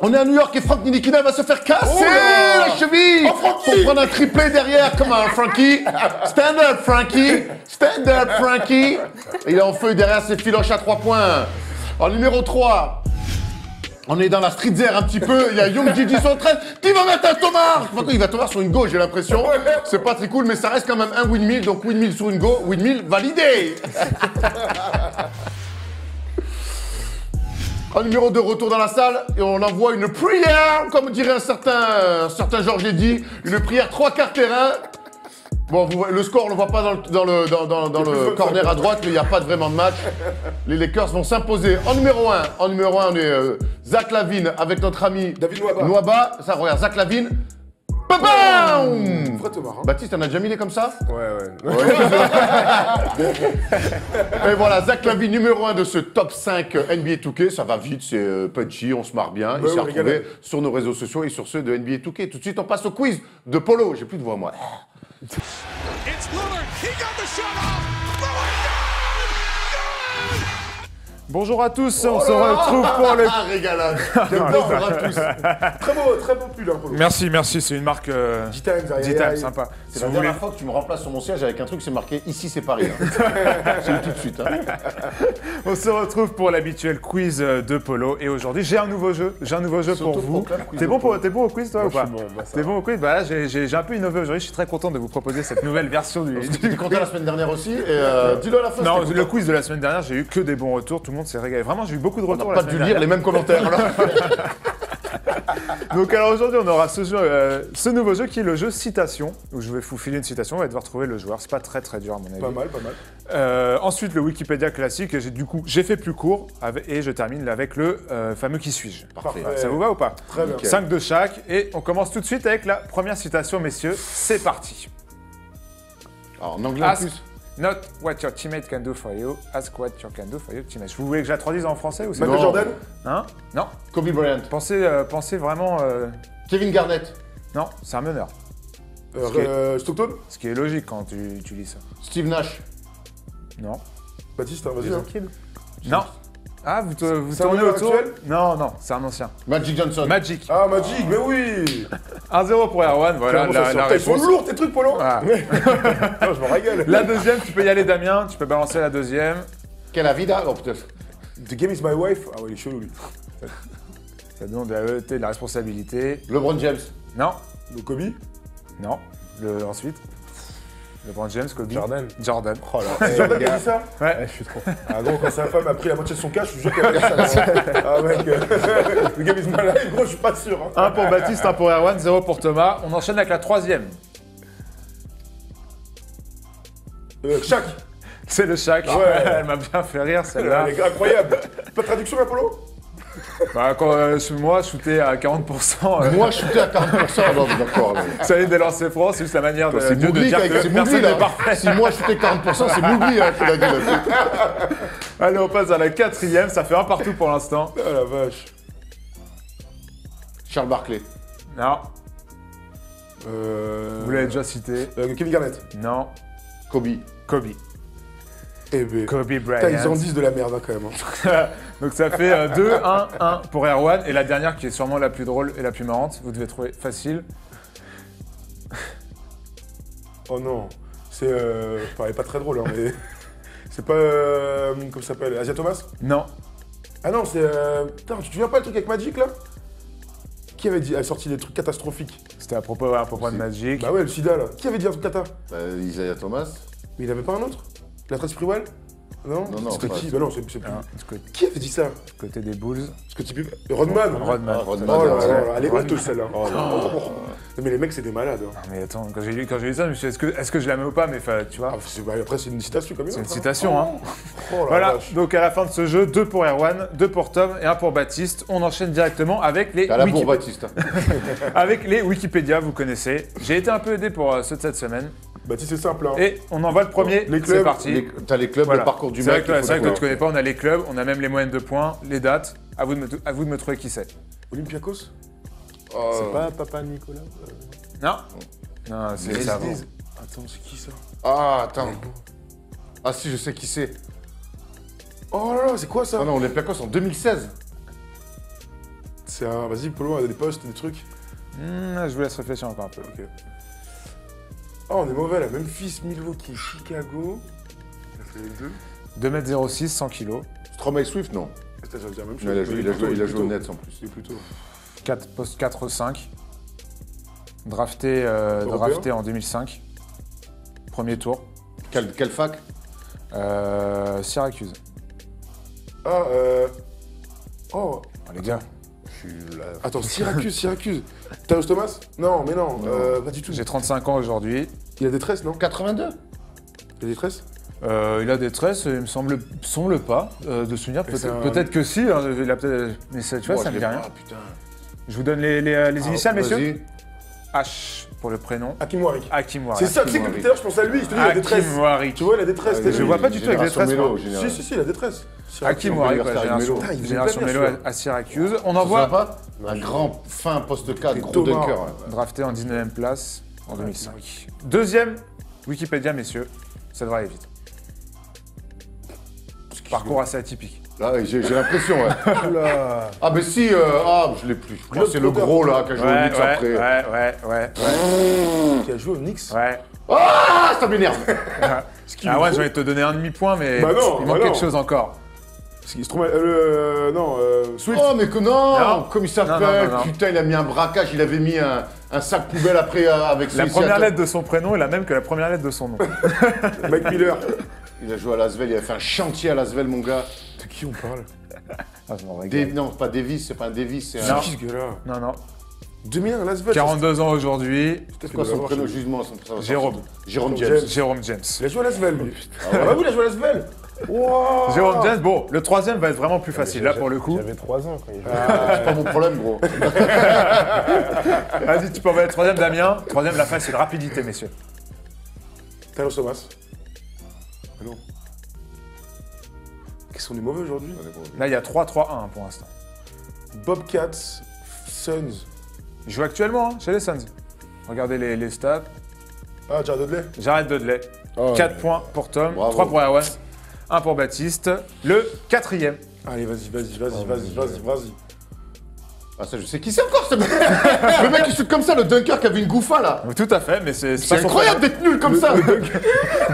A: On est à New York et Frank Nilikina va se faire casser
C: là
A: la cheville pour prendre un triplé derrière. Come on, Frankie. Stand up, Frankie. Stand up, Frankie. Et il est en feu derrière ses filoches à 3 points. En numéro 3, on est dans la street zère un petit peu. Il y a Young Gigi sur le 13 qui va mettre un Tomar. Il va Tomar sur une go, j'ai l'impression. C'est pas très cool, mais ça reste quand même un windmill. Donc windmill sur une go, windmill validé. En numéro 2, retour dans la salle et on envoie une prière, comme dirait un certain Georges Eddy, une prière 3 quarts terrain. Bon, le score, on ne le voit pas dans le corner à droite, mais il n'y a pas vraiment de match. Les Lakers vont s'imposer. En numéro 1, on est Zach LaVine avec notre ami
C: David
A: Nwaba. Ça, regarde, Zach LaVine. Bam!
C: Fred Thomas, hein.
A: Baptiste, t'en as déjà mis des comme ça?
B: Ouais.
A: Et voilà, Zach LaVine, numéro 1 de ce top 5 NBA 2K. Ça va vite, c'est punchy, on se marre bien. Il s'est retrouvé sur nos réseaux sociaux et sur ceux de NBA 2K. Tout de suite, on passe au quiz de Polo. J'ai plus de voix, moi.
D: It's Lillard. He got the shot off. Lillard, good!
G: Bonjour à tous, on se retrouve pour le...
A: Ah, régalade. Bonjour à tous.
C: Très beau pull, hein, Polo.
G: Merci, c'est une marque
C: G-Time,
G: sympa.
A: C'est
G: Si
A: la
G: vous voulez.
A: dernière fois que tu me remplaces sur mon siège avec un truc, c'est marqué « Ici, c'est Paris ». J'ai eu tout de suite. Hein.
G: On se retrouve pour l'habituel quiz de Polo et aujourd'hui j'ai un nouveau jeu pour vous. T'es bon au quiz toi ou pas?
B: Je suis bon, bah, ça
G: T'es bon au quiz? Bah là j'ai un peu innové aujourd'hui, je suis très content de vous proposer cette nouvelle version du
A: J'étais content la semaine dernière aussi. Et dis-le à la fin.
G: Non,
A: c'était
G: le
A: content.
G: quiz de la semaine dernière, j'ai eu que des bons retours, tout le monde s'est régalé. Vraiment, j'ai eu beaucoup de
A: On
G: retours
A: n'a
G: la
A: pas
G: semaine
A: dû lire
G: dernière.
A: les mêmes commentaires. alors.
G: Donc alors aujourd'hui, on aura ce nouveau jeu qui est le jeu citation, où je vais vous filer une citation, on va devoir trouver le joueur. C'est pas très dur à mon avis.
C: Pas mal.
G: Ensuite, le Wikipédia classique, et j'ai fait plus court, et je termine avec le fameux qui suis-je.
C: Parfait.
G: Ça vous va ou pas?
C: Très bien.
G: 5 de chaque, et on commence tout de suite avec la première citation, messieurs. C'est parti.
A: Alors, en anglais en
G: Ask
A: plus.
G: not what your teammate can do for you, ask what you can do for your teammate. Vous voulez que je la traduise en français ou c'est
C: Michael
A: Non.
C: Jordan.
G: Hein? Non.
A: Kobe Bryant.
G: Pensez vraiment...
A: Kevin Garnett.
G: Non, c'est un meneur.
C: Stockton.
G: Ce qui est logique quand tu lis ça.
A: Steve Nash.
G: Non.
C: Baptiste, hein, vas-y. hein.
G: Non. Ah, vous
C: C'est un
G: tournez
C: meneur
G: autour?
C: actuel?
G: Non, c'est un ancien.
A: Magic Johnson.
G: Magic.
C: Ah, Magic, mais oui.
G: 1-0 pour Erwan, voilà
C: Comment ça
G: la
C: sort? Ils sont
G: réponse.
C: lourds tes trucs, Polo.
G: Ah.
C: Je me régale.
G: La deuxième, tu peux y aller Damien, tu peux balancer la deuxième.
A: Quelle vida. Oh putain.
C: The game is my wife. Ah ouais, il est chelou lui.
G: Ça demande de la responsabilité.
A: LeBron James.
G: Non,
C: Le Kobe.
G: non. Ensuite, LeBron James, Kobe.
B: Jordan.
G: Oh là.
C: C'est Jordan qui a dit ça.
G: Ouais.
B: Je suis trop.
C: Ah gros, quand sa femme a pris la moitié de son cash, je suis sûr qu'elle a dit ça. Ah mec, le game is my life, gros, je suis pas sûr. Hein.
G: 1 pour Baptiste, 1 pour Erwan, 0 pour Thomas. On enchaîne avec la troisième.
C: Shaq.
G: C'est le Shaq.
C: Ouais.
G: Elle m'a bien fait rire celle-là.
C: Elle est incroyable. Pas de traduction, Apollo.
G: Bah, quand moi, shooter à 40%,
A: Moi, je shootais à 40%. Non, d'accord. mais-
G: ça y est, des lancers francs, c'est juste la manière de,
A: C'est
G: de
A: Mougli
G: dire que
A: c'est Mougli
G: personne
A: là.
G: n'est parfait.
A: Si moi je shootais 40%, c'est Mougli hein, qui l'a dit là.
G: Allez, on passe à la quatrième. Ça fait un partout pour l'instant.
C: Ah la vache.
A: Charles Barkley.
G: Non, vous l'avez déjà cité.
C: Kevin Garnett.
G: Non,
A: Kobe.
G: Kobe.
C: Eh ben.
G: Kobe
C: Putain, ils en
G: Bryant.
C: disent de la merde hein, quand même. Hein.
G: Donc ça fait 2-1-1 pour Erwan. Et la dernière qui est sûrement la plus drôle et la plus marrante, vous devez trouver facile.
C: Oh non. C'est. Enfin, elle est pas très drôle, hein, mais. C'est pas. Comment ça s'appelle Asia Thomas.
G: Non,
C: Ah non, c'est. Putain, tu te souviens pas le truc avec Magic là? Qui avait dit, a sorti des trucs catastrophiques?
G: c'était à propos de Magic.
C: Bah ouais, le sida là. Qui avait dit un truc cata?
A: Isaiah Thomas.
C: Mais il avait pas un autre? La Trace Sprewell? Non.
A: Non,
C: C'était
A: pas-
C: qui? Bah non, c'est plus.
G: Hein,
C: Qui avait dit ça?
G: du côté des Bulls.
C: Scottie Pippen. Rodman.
G: Rodman.
A: Rodman.
C: Oh là
A: ouais.
C: là, elle est honteuse celle-là. Oh. Non, mais les mecs, c'est des malades. Hein.
G: Non, mais attends, quand j'ai lu ça, je me suis dit, est-ce que je la mets ou pas? Mais tu vois,
C: Ah, après, c'est une citation comme une
G: c'est une
C: autre. hein.
G: citation. Hein.
C: Oh la
G: Voilà,
C: vache.
G: donc à la fin de ce jeu, 2 pour Erwan, 2 pour Tom et 1 pour Baptiste. On enchaîne directement avec les,
A: À la bourre Baptiste.
G: avec les Wikipédia, vous connaissez. J'ai été un peu aidé pour ceux de cette semaine.
C: Baptiste, c'est simple. Hein.
G: Et on envoie le premier,
C: Les
G: c'est
C: clubs,
G: parti.
A: T'as les clubs,
G: Voilà.
A: le parcours du
G: C'est vrai
A: mec.
G: que,
A: il faut
G: c'est vrai que toi,
A: le
G: tu connais pas, on a les clubs, on a même les moyennes de points, les dates. À vous de me trouver qui c'est.
C: Olympiakos.
B: C'est pas Papa Nicolas
G: Non. Non, c'est ça.
C: Attends, c'est qui ça?
A: Ah, attends. Ah si, je sais qui c'est.
C: Oh là là, c'est quoi ça?
A: Ah non, Olympiakos en 2016.
C: C'est un. Vas-y, Polo, on a des postes, des trucs.
G: Je vous laisse réfléchir encore un peu.
C: Ok. Oh, on est mauvais là. Memphis, Milwaukee, Chicago. Il a fait les deux.
G: 2m06, 100 kg.
A: Stromae Swift, non.
C: Putain, j'allais dire la même chose.
A: Mais il a joué au Nets en plus.
C: C'est plutôt.
G: 4, poste 4-5. Drafté en 2005. Premier tour.
A: Quelle fac?
G: Syracuse.
C: Ah,
G: Oh,
C: Oh,
G: les gars,
C: attends, Syracuse. Thaos Thomas? Non, mais non, pas du tout.
G: j'ai 35 ans aujourd'hui.
C: Il a des tresses, non?
A: 82.
C: Il a des tresses?
G: Il a des tresses, il me semble pas de souvenir.
C: c'est un-
G: Peut-être que si, hein, il a peut-être- mais ça, tu vois, ça me dit rien.
A: Ah, putain.
G: Je vous donne les initiales, messieurs.
A: Vas-y.
G: H pour le prénom.
C: Hakim Warwick.
G: Hakim Warwick.
C: C'est ça, tu sais que depuis tout à l'heure, je pense à lui. Je te dis, il a des tresses.
G: Hakim Warwick.
C: Tu vois, il a des tresses.
A: Ah,
C: t'as
G: Je
C: vu
G: vois pas du tout avec les
A: Génération
G: tresses,
A: Mélo,
G: moi.
A: génération.
C: Si, il a des tresses.
G: Hakim Warwick, ouais,
A: Génération
G: génération,
A: Mélo.
C: Putain, il
G: génération
C: veut
G: Mélo
C: pas dire
G: à Syracuse. On
A: Tu
G: envoie
A: pas un grand fin poste 4, gros
C: Thomas.
A: dunker. Ouais.
G: drafté en 19e place en 2005. Deuxième Wikipédia, messieurs. Ça devrait aller vite. Parcours assez atypique.
A: Là, j'ai l'impression, ouais.
C: Oula.
A: Ah, mais si, je l'ai plus. Je crois que c'est le gros, là, qui a joué au Knicks après.
G: ouais.
C: Qui a joué au Knicks?
G: Ouais.
A: Ah, ça m'énerve.
G: Ah ouais, j'ai envie de te donner un demi-point, mais
C: Bah non,
G: il
C: bah
G: manque
C: non.
G: quelque chose encore.
C: Swift.
A: Oh, mais que non,
G: Non.
A: comme il s'appelle,
G: Non.
A: putain, il a mis un braquage, il avait mis un sac poubelle après avec
G: La
A: ses-
G: première
A: ses-
G: lettre de son prénom est la même que la première lettre de son nom.
C: Mike Miller.
A: Il a joué à Lasvel, il a fait un chantier à Lasvel, mon gars.
C: De qui on parle?
G: Ah, je m'en régale.
A: Non, pas Davis, c'est pas un Davis, c'est
C: C'est
A: un...
C: qui ce gars-là?
G: Non.
C: 2001 à Las Vegas.
G: 42 ans aujourd'hui.
A: C'est quoi son prénom, jugement son-
G: Jérôme.
A: Jérôme James.
G: Jérôme James.
C: Il a joué à Las Vegas, lui. Ah bah oui, il a joué à Las Vegas. Wow.
G: Jérôme James, bon, le troisième va être vraiment plus facile, là, pour le coup.
B: J'avais 3 ans quand il jouait.
A: C'est pas mon problème, gros.
G: Vas-y, tu peux envoyer le troisième, Damien. Troisième, la facile, rapidité, messieurs.
C: Thanos Thomas. Ah non. Qu'est-ce qu'on est mauvais aujourd'hui?
G: Là, il y a 3-3-1 pour l'instant.
C: Bobcats, Suns.
G: Il joue actuellement hein, chez les Suns. Regardez les stats.
C: Ah, Jared Dudley.
G: Jared Dudley.
B: Oh,
G: 4 points pour Tom,
A: Bravo.
G: 3 pour Erwan, 1 pour Baptiste. Le quatrième.
C: Allez, vas-y.
A: Ah, ça, je sais qui c'est encore, ce mec. Le mec qui shoot comme ça, le dunker qui avait une gouffa, là.
G: Tout à fait, mais c'est
A: C'est incroyable d'être nul comme ça.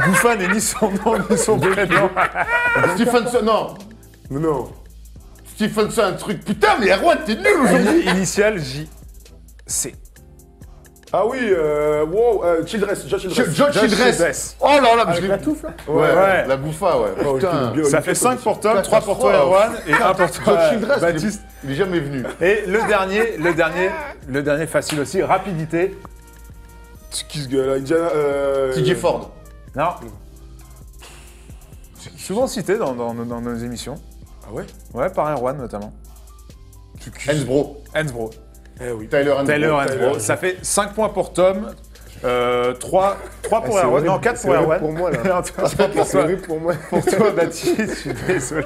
G: Gouffan n'est ni son nom ni son prénom.
A: Stephenson, non.
C: Non.
A: Stephenson, un truc. Putain, mais Erwan, t'es nul aujourd'hui.
G: Initial J. C.
C: Ah oui, wow, Childress, Josh Childress.
A: Josh Childress. Oh là là, mais je l'ai-
B: La touffe, là?
G: Ouais.
A: La gouffa, ouais.
C: Oh,
A: Putain.
C: il était
G: Ça fait 5 pour Tom, 3 pour toi Erwan et 1 pour toi
A: Josh Childress,
G: Baptiste.
A: il est jamais venu.
G: Et le dernier facile aussi, rapidité.
C: C'est qui ce gars-là? Indiana.
A: TJ Ford.
G: Non. Souvent cité dans nos émissions.
C: Ah ouais?
G: Ouais, par Erwan notamment.
A: Hensbro.
G: Hensbro.
C: Eh oui.
A: Tyler Hensbro.
G: Taylor Hensbro. Ça fait 5 points pour Tom, 3 pour
B: c'est
G: Erwan.
B: horrible,
G: Non, 4
B: c'est
G: pour
B: horrible
G: Erwan.
B: pour moi, là.
G: Non, toi, c'est pas pour
B: C'est
G: toi.
B: horrible pour moi.
G: Pour toi, Baptiste, je suis désolé.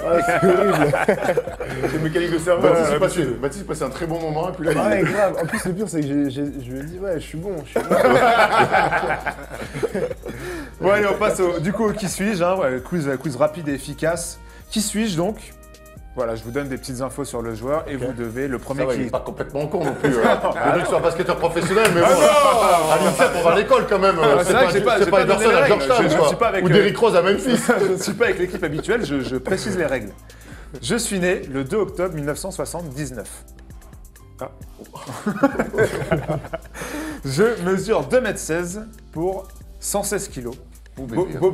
C: C'est mécanique de serveur.
A: Baptiste est passé un très bon moment, et puis là, il-
B: Ouais, grave. En plus, le pire, c'est que je lui ai dit, ouais, je suis bon.
G: Bon, allez, on passe du coup au qui suis-je. Hein, ouais, quiz rapide et efficace. Qui suis-je donc? Voilà, je vous donne des petites infos sur le joueur et vous devez le premier
A: Ça va, il
G: qui.
A: est pas complètement con non plus. Le mec soit basketteur professionnel, mais bon. À l'INSEP, on va à l'école quand même.
G: c'est vrai que j'ai pas donné
A: Ederson
G: les
A: à
G: règles.
A: Georgetown,
G: Je
A: quoi.
G: suis pas avec
A: Ou Derrick Rose à Memphis.
G: Je ne suis pas avec l'équipe habituelle, je précise les règles. Je suis né le 2 octobre 1979.
C: Ah.
G: Je mesure 2,16 m pour 116 kg. Beau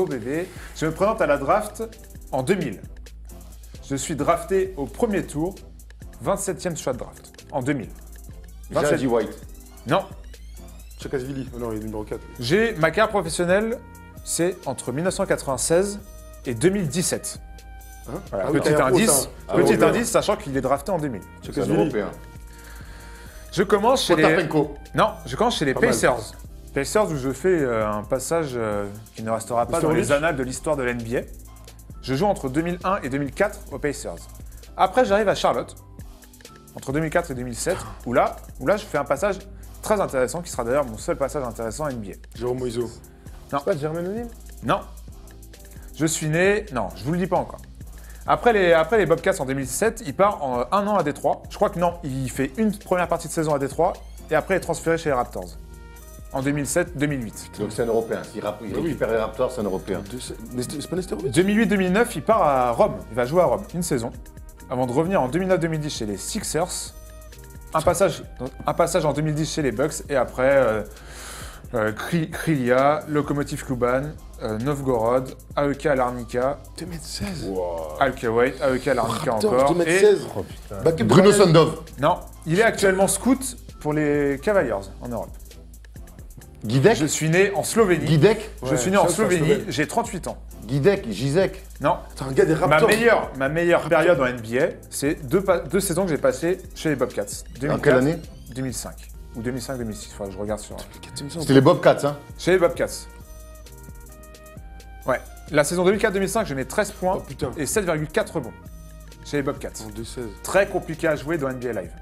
G: bébé. Je me présente à la draft en 2000. Je suis drafté au premier tour, 27e choix de draft, en 2000.
A: J.J. White.
G: Non,
C: Chakasvili. Oh non, il est numéro 4.
G: j'ai ma carrière professionnelle, c'est entre 1996 et 2017.
C: Hein?
G: Voilà,
C: Ah oui,
G: petit
C: carrière pro,
G: indice,
C: ça.
G: petit
C: Européen.
G: indice, sachant qu'il est drafté en 2000.
A: C'est un
C: Chakasvili.
A: européen.
G: Je commence chez les...
A: Potapenko.
G: Non, je commence chez les
C: Pas mal.
G: Pacers. Pacers où je fais un passage qui ne restera pas dans les
C: Historique.
G: annales de l'histoire de l'NBA. Je joue entre 2001 et 2004 aux Pacers. Après, j'arrive à Charlotte, entre 2004 et 2007, où là, je fais un passage très intéressant, qui sera d'ailleurs mon seul passage intéressant à NBA.
C: Jérôme Moiseau.
B: C'est pas Jermaine O'Neal?
G: Non. Je suis né... Non, je vous le dis pas encore. Après les Bobcats en 2007, il part en 1 an à Détroit. Je crois que non, il fait une première partie de saison à Détroit et après il est transféré chez les Raptors. En 2007-2008.
A: Donc c'est un Européen. S'il récupère les Raptors, c'est un Européen.
C: C'est pas Nesterovic?
G: 2008-2009, il part à Rome. Il va jouer à Rome une saison avant de revenir en 2009-2010 chez les Sixers. Un passage en 2010 chez les Bucks et après Krylia, Lokomotiv Kuban, Novgorod, AEK Larnaca,
C: 2016.
G: AEK Larnaca
C: Raptors,
G: encore.
C: 2016.
G: Et
A: Bruno Sandov.
G: non, il est actuellement scout pour les Cavaliers en Europe.
A: Guidek.
G: Je suis né en Slovénie.
A: Guidek.
G: Je suis né en Slovénie, j'ai 38 ans.
A: Guidek. Gizek.
G: Non,
C: T'es un gars des Raptors.
G: ma meilleure période en NBA, c'est deux saisons que j'ai passées chez les Bobcats. 2004,
A: En quelle année?
G: 2005. Ou 2005-2006, faudra que je regarde sur...
A: C'était les Bobcats, hein.
G: Chez les Bobcats. Ouais. La saison 2004-2005, je mets 13 points
C: Oh, putain.
G: et 7,4 rebonds. Chez les Bobcats.
C: En 2016.
G: Très compliqué à jouer dans NBA Live.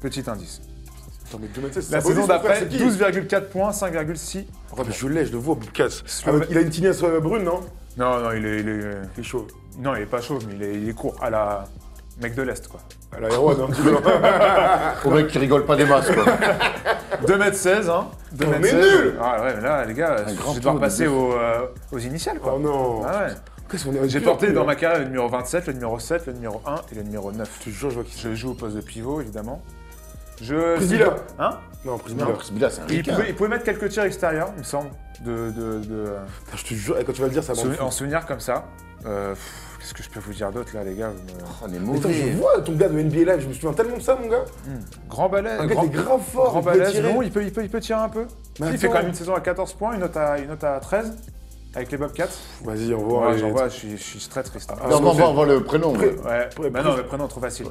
G: Petit indice.
C: Attends, mais 2016,
G: La
C: c'est
G: saison
C: Sabonis, mon frère,
G: d'après,
C: c'est qui?
G: 12,4 points, 5,6.
C: Ouais, mais je l'ai, je le vois, Bobcats.
G: Slovène.
C: Il a une tignasse brune, non?
G: Non, il est...
C: Il est chaud.
G: Non, il est pas chauve, mais il est court. À la mec de l'Est, quoi.
C: À l'aéro, un petit peu.
A: Au mec qui rigole pas des masses, quoi.
G: 2m16, hein. 2m16.
C: On est nuls.
G: Ah ouais, mais là, les gars, je vais devoir passer aux initiales, quoi.
C: Oh non.
G: Ah ouais.
C: Qu'est-ce qu'on est
G: J'ai porté dans ma carrière le numéro 27, le numéro 7, le numéro 1 et le numéro 9.
C: Je te jure, je vois qui c'est.
G: Je joue au poste de pivot, évidemment.
C: Priscilla.
G: Hein?
C: Non, Priscilla.
A: Non, Priscilla, c'est un
G: Il
A: ricain.
G: pouvait mettre quelques tirs extérieurs, il me semble,
C: Putain, je te jure, quand tu vas le dire, ça va.
G: en souvenir comme ça. Qu'est-ce que je peux vous dire d'autre, là, les gars?
A: On est
C: Attends, je
A: mauvais.
C: vois ton gars de NBA Live, je me souviens tellement de ça, mon gars.
G: Grand balai.
C: Un gars qui est grave fort.
G: Grand
C: il peut
G: balèze,
C: tirer.
G: non, il peut tirer un peu.
C: Mais
G: Il fait
C: attends.
G: quand même une saison à 14 points, une note à 13, avec les Bobcats.
C: Vas-y, on voit.
G: Ouais, j'en vois, je suis très triste.
A: Non, mais on voit le prénom.
C: Pré-
A: ouais.
G: Ouais, bah non, le prénom trop facile.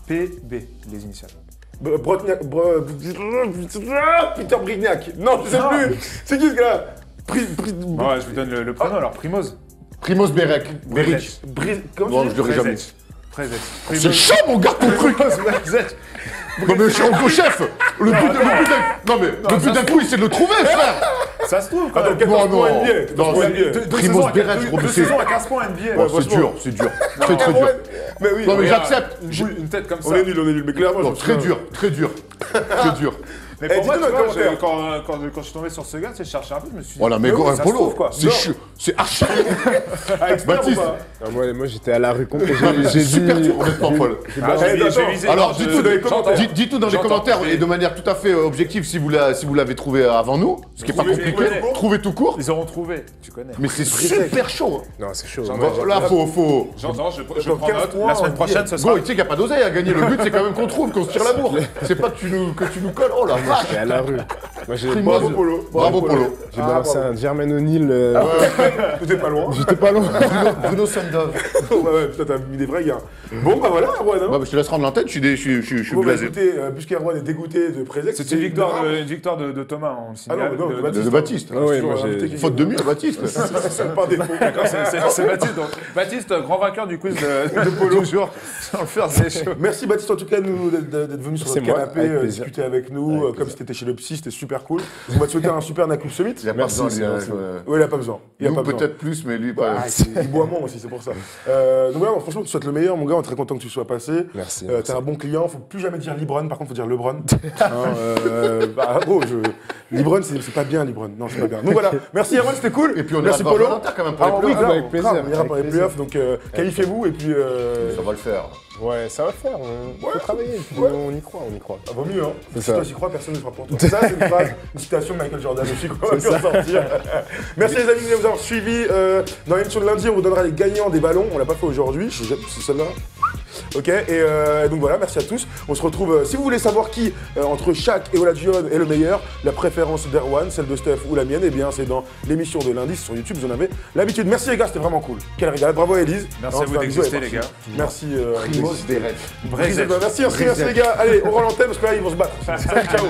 G: PB, les initiales.
C: Brotniak. Peter Brignac. Non, je sais
G: Non.
C: plus. C'est qui ce gars-là
G: Ouais, je vous donne le prénom alors, Primoz.
A: Primoz Berek. Beric.
C: Comment
A: Bon,
C: tu
A: je
C: dis
A: l'aurais jamais.
G: Prezec.
A: C'est chaud, mon gars, ton truc. Non, mais je suis en chef. Le but d'un coup, c'est de le trouver, frère.
G: Ça se trouve, quand
C: Attends,
G: même.
C: 14
A: Non,
C: points
A: non.
C: NBA.
A: Non,
C: points
A: c'est-
C: NBA.
G: Deux
A: Primoz
G: saisons à-
A: Berec,
G: deux-
A: gros,
G: deux
A: c'est-
G: saisons à 15 points NBA.
A: Bon, c'est dur, c'est dur. Très, très dur.
C: Mais oui,
A: Non, mais
C: regarde.
A: j'accepte.
G: Une tête comme ça.
C: On est nul, mais clairement,
A: Non,
C: je
A: très
C: me souviens.
A: dur, très dur. Très dur.
G: Mais
C: Eh,
G: pour moi,
C: dis-nous
G: tu
C: dans les
G: vois,
C: commentaires.
G: quand je suis tombé sur ce gars, tu sais, je cherchais un peu, je me suis dit.
A: Voilà, mais
G: oui,
A: gros, un
G: ça se
A: polo,
G: trouve, quoi.
A: c'est
G: Non.
A: chiant, c'est archi.
C: Ah, expert ou
A: Baptiste.
C: pas
B: Ah, moi j'étais à la rue complète. J'ai
A: Super
B: dit.
A: dur, honnêtement, Paul.
G: Ah, j'ai
C: attends.
G: visé.
A: Alors,
G: non,
A: dites-nous
G: je-
A: dans les
G: j'entends.
A: commentaires. Dites-nous dans les
G: J'entends.
A: commentaires
G: Mais
A: et de manière tout à fait objective si vous l'avez trouvé avant nous, ce qui est pas
G: Trouvez-
A: compliqué.
G: trouvez-
A: Trouvez tout court.
G: Ils auront trouvé, tu connais.
A: Mais c'est super chaud.
B: Non, c'est chaud.
G: J'entends.
B: Moi,
A: Là, faut.
G: J'entends, je prends
C: 15
G: note.
C: points
G: La semaine
C: en
G: prochaine, ce sera.
A: Go, tu sais qu'il n'y a pas d'oseille à gagner. Le but, c'est quand même qu'on trouve, qu'on se tire la bourre. C'est pas que tu nous colles. Oh la vache.
B: j'étais à la rue. Moi j'ai
C: Bravo, Polo.
A: Bravo, Polo.
B: j'ai balancé un Jermaine O'Neal.
C: T'étais pas loin.
B: J'étais pas loin.
A: Bruno Sandov.
C: Ouais, putain, t'as mis des vrais gars. Bon, bah voilà, Erwan.
A: Bah, je te laisse rendre l'antenne, je suis
C: Bon, bah
A: blasé.
C: écoutez, puisqu'Erwan est dégoûté de Prezec,
G: C'était une victoire de Thomas, on le
C: Ah non,
G: signale.
C: mais non, de Baptiste.
A: De Baptiste.
B: Ah ouais,
C: Toujours
B: moi,
C: un invité
B: j'ai-
C: qui-
A: Faute de mieux, Baptiste.
C: C'est pas un défaut.
G: C'est Baptiste. Donc, Baptiste, grand vainqueur du quiz de Polo. Toujours sur le first day show.
C: Merci Baptiste en tout cas d'être venu sur
B: C'est
C: notre
B: moi,
C: canapé,
B: avec plaisir.
C: discuter avec nous, comme si t'étais chez le psy, c'était super cool. On va te souhaiter un super Nacoup Summit.
A: Il a pas
B: Merci,
A: besoin,
B: c'est
A: lui,
B: gentil.
C: Ouais, il a pas besoin. Il a
A: Nous,
C: pas besoin.
A: peut-être plus, mais lui,
C: Ah,
A: pas.
C: il boit moins aussi, c'est pour ça. Donc voilà, franchement, je te souhaite le meilleur, mon gars. On est très content que tu sois passé.
B: Merci.
C: T'es un bon client. Faut plus jamais dire Libron, par contre, faut dire Lebron.
B: Non,
C: Bah, oh, Libron, c'est pas bien, Libron. Non, c'est pas bien. Donc voilà, merci Erwan, c'était cool.
A: Et puis on
C: merci
A: ira
C: Polo.
A: voir Valentin, quand même, pour les
C: oui,
A: playoffs.
C: grave,
B: avec plaisir,
C: grave, on ira
B: avec
C: pour les
B: plaisir.
C: playoffs. Donc qualifiez-vous et puis.
A: Ça va le faire.
B: Ouais, ça va faire. On
C: Ouais.
B: faut travailler. Puis
C: Ouais.
B: on y croit, on y croit.
C: Ah, vaut mieux, hein.
B: C'est
C: Si
B: ça.
C: toi j'y crois, personne ne fera pour toi. Ça, c'est une phrase, une citation de Michael Jordan aussi qu'on va bien sortir. Merci les amis de nous avoir suivis. Dans l'émission de lundi, on vous donnera les gagnants des ballons. On l'a pas fait aujourd'hui, c'est celle-là. Ok, et donc voilà, merci à tous. On se retrouve, si vous voulez savoir qui, entre Shaq et Olajuwon est le meilleur, la préférence d'Erwan, celle de Steph ou la mienne, eh bien c'est dans l'émission de lundi, c'est sur YouTube, vous en avez l'habitude. Merci les gars, c'était vraiment cool. Quelle régalade, bravo à Elise.
G: Merci à vous d'exister, les gars.
C: Merci.
A: Primoz Berek.
C: Merci les gars. Allez, on rend l'antenne parce que là ils vont se battre. Salut, ciao.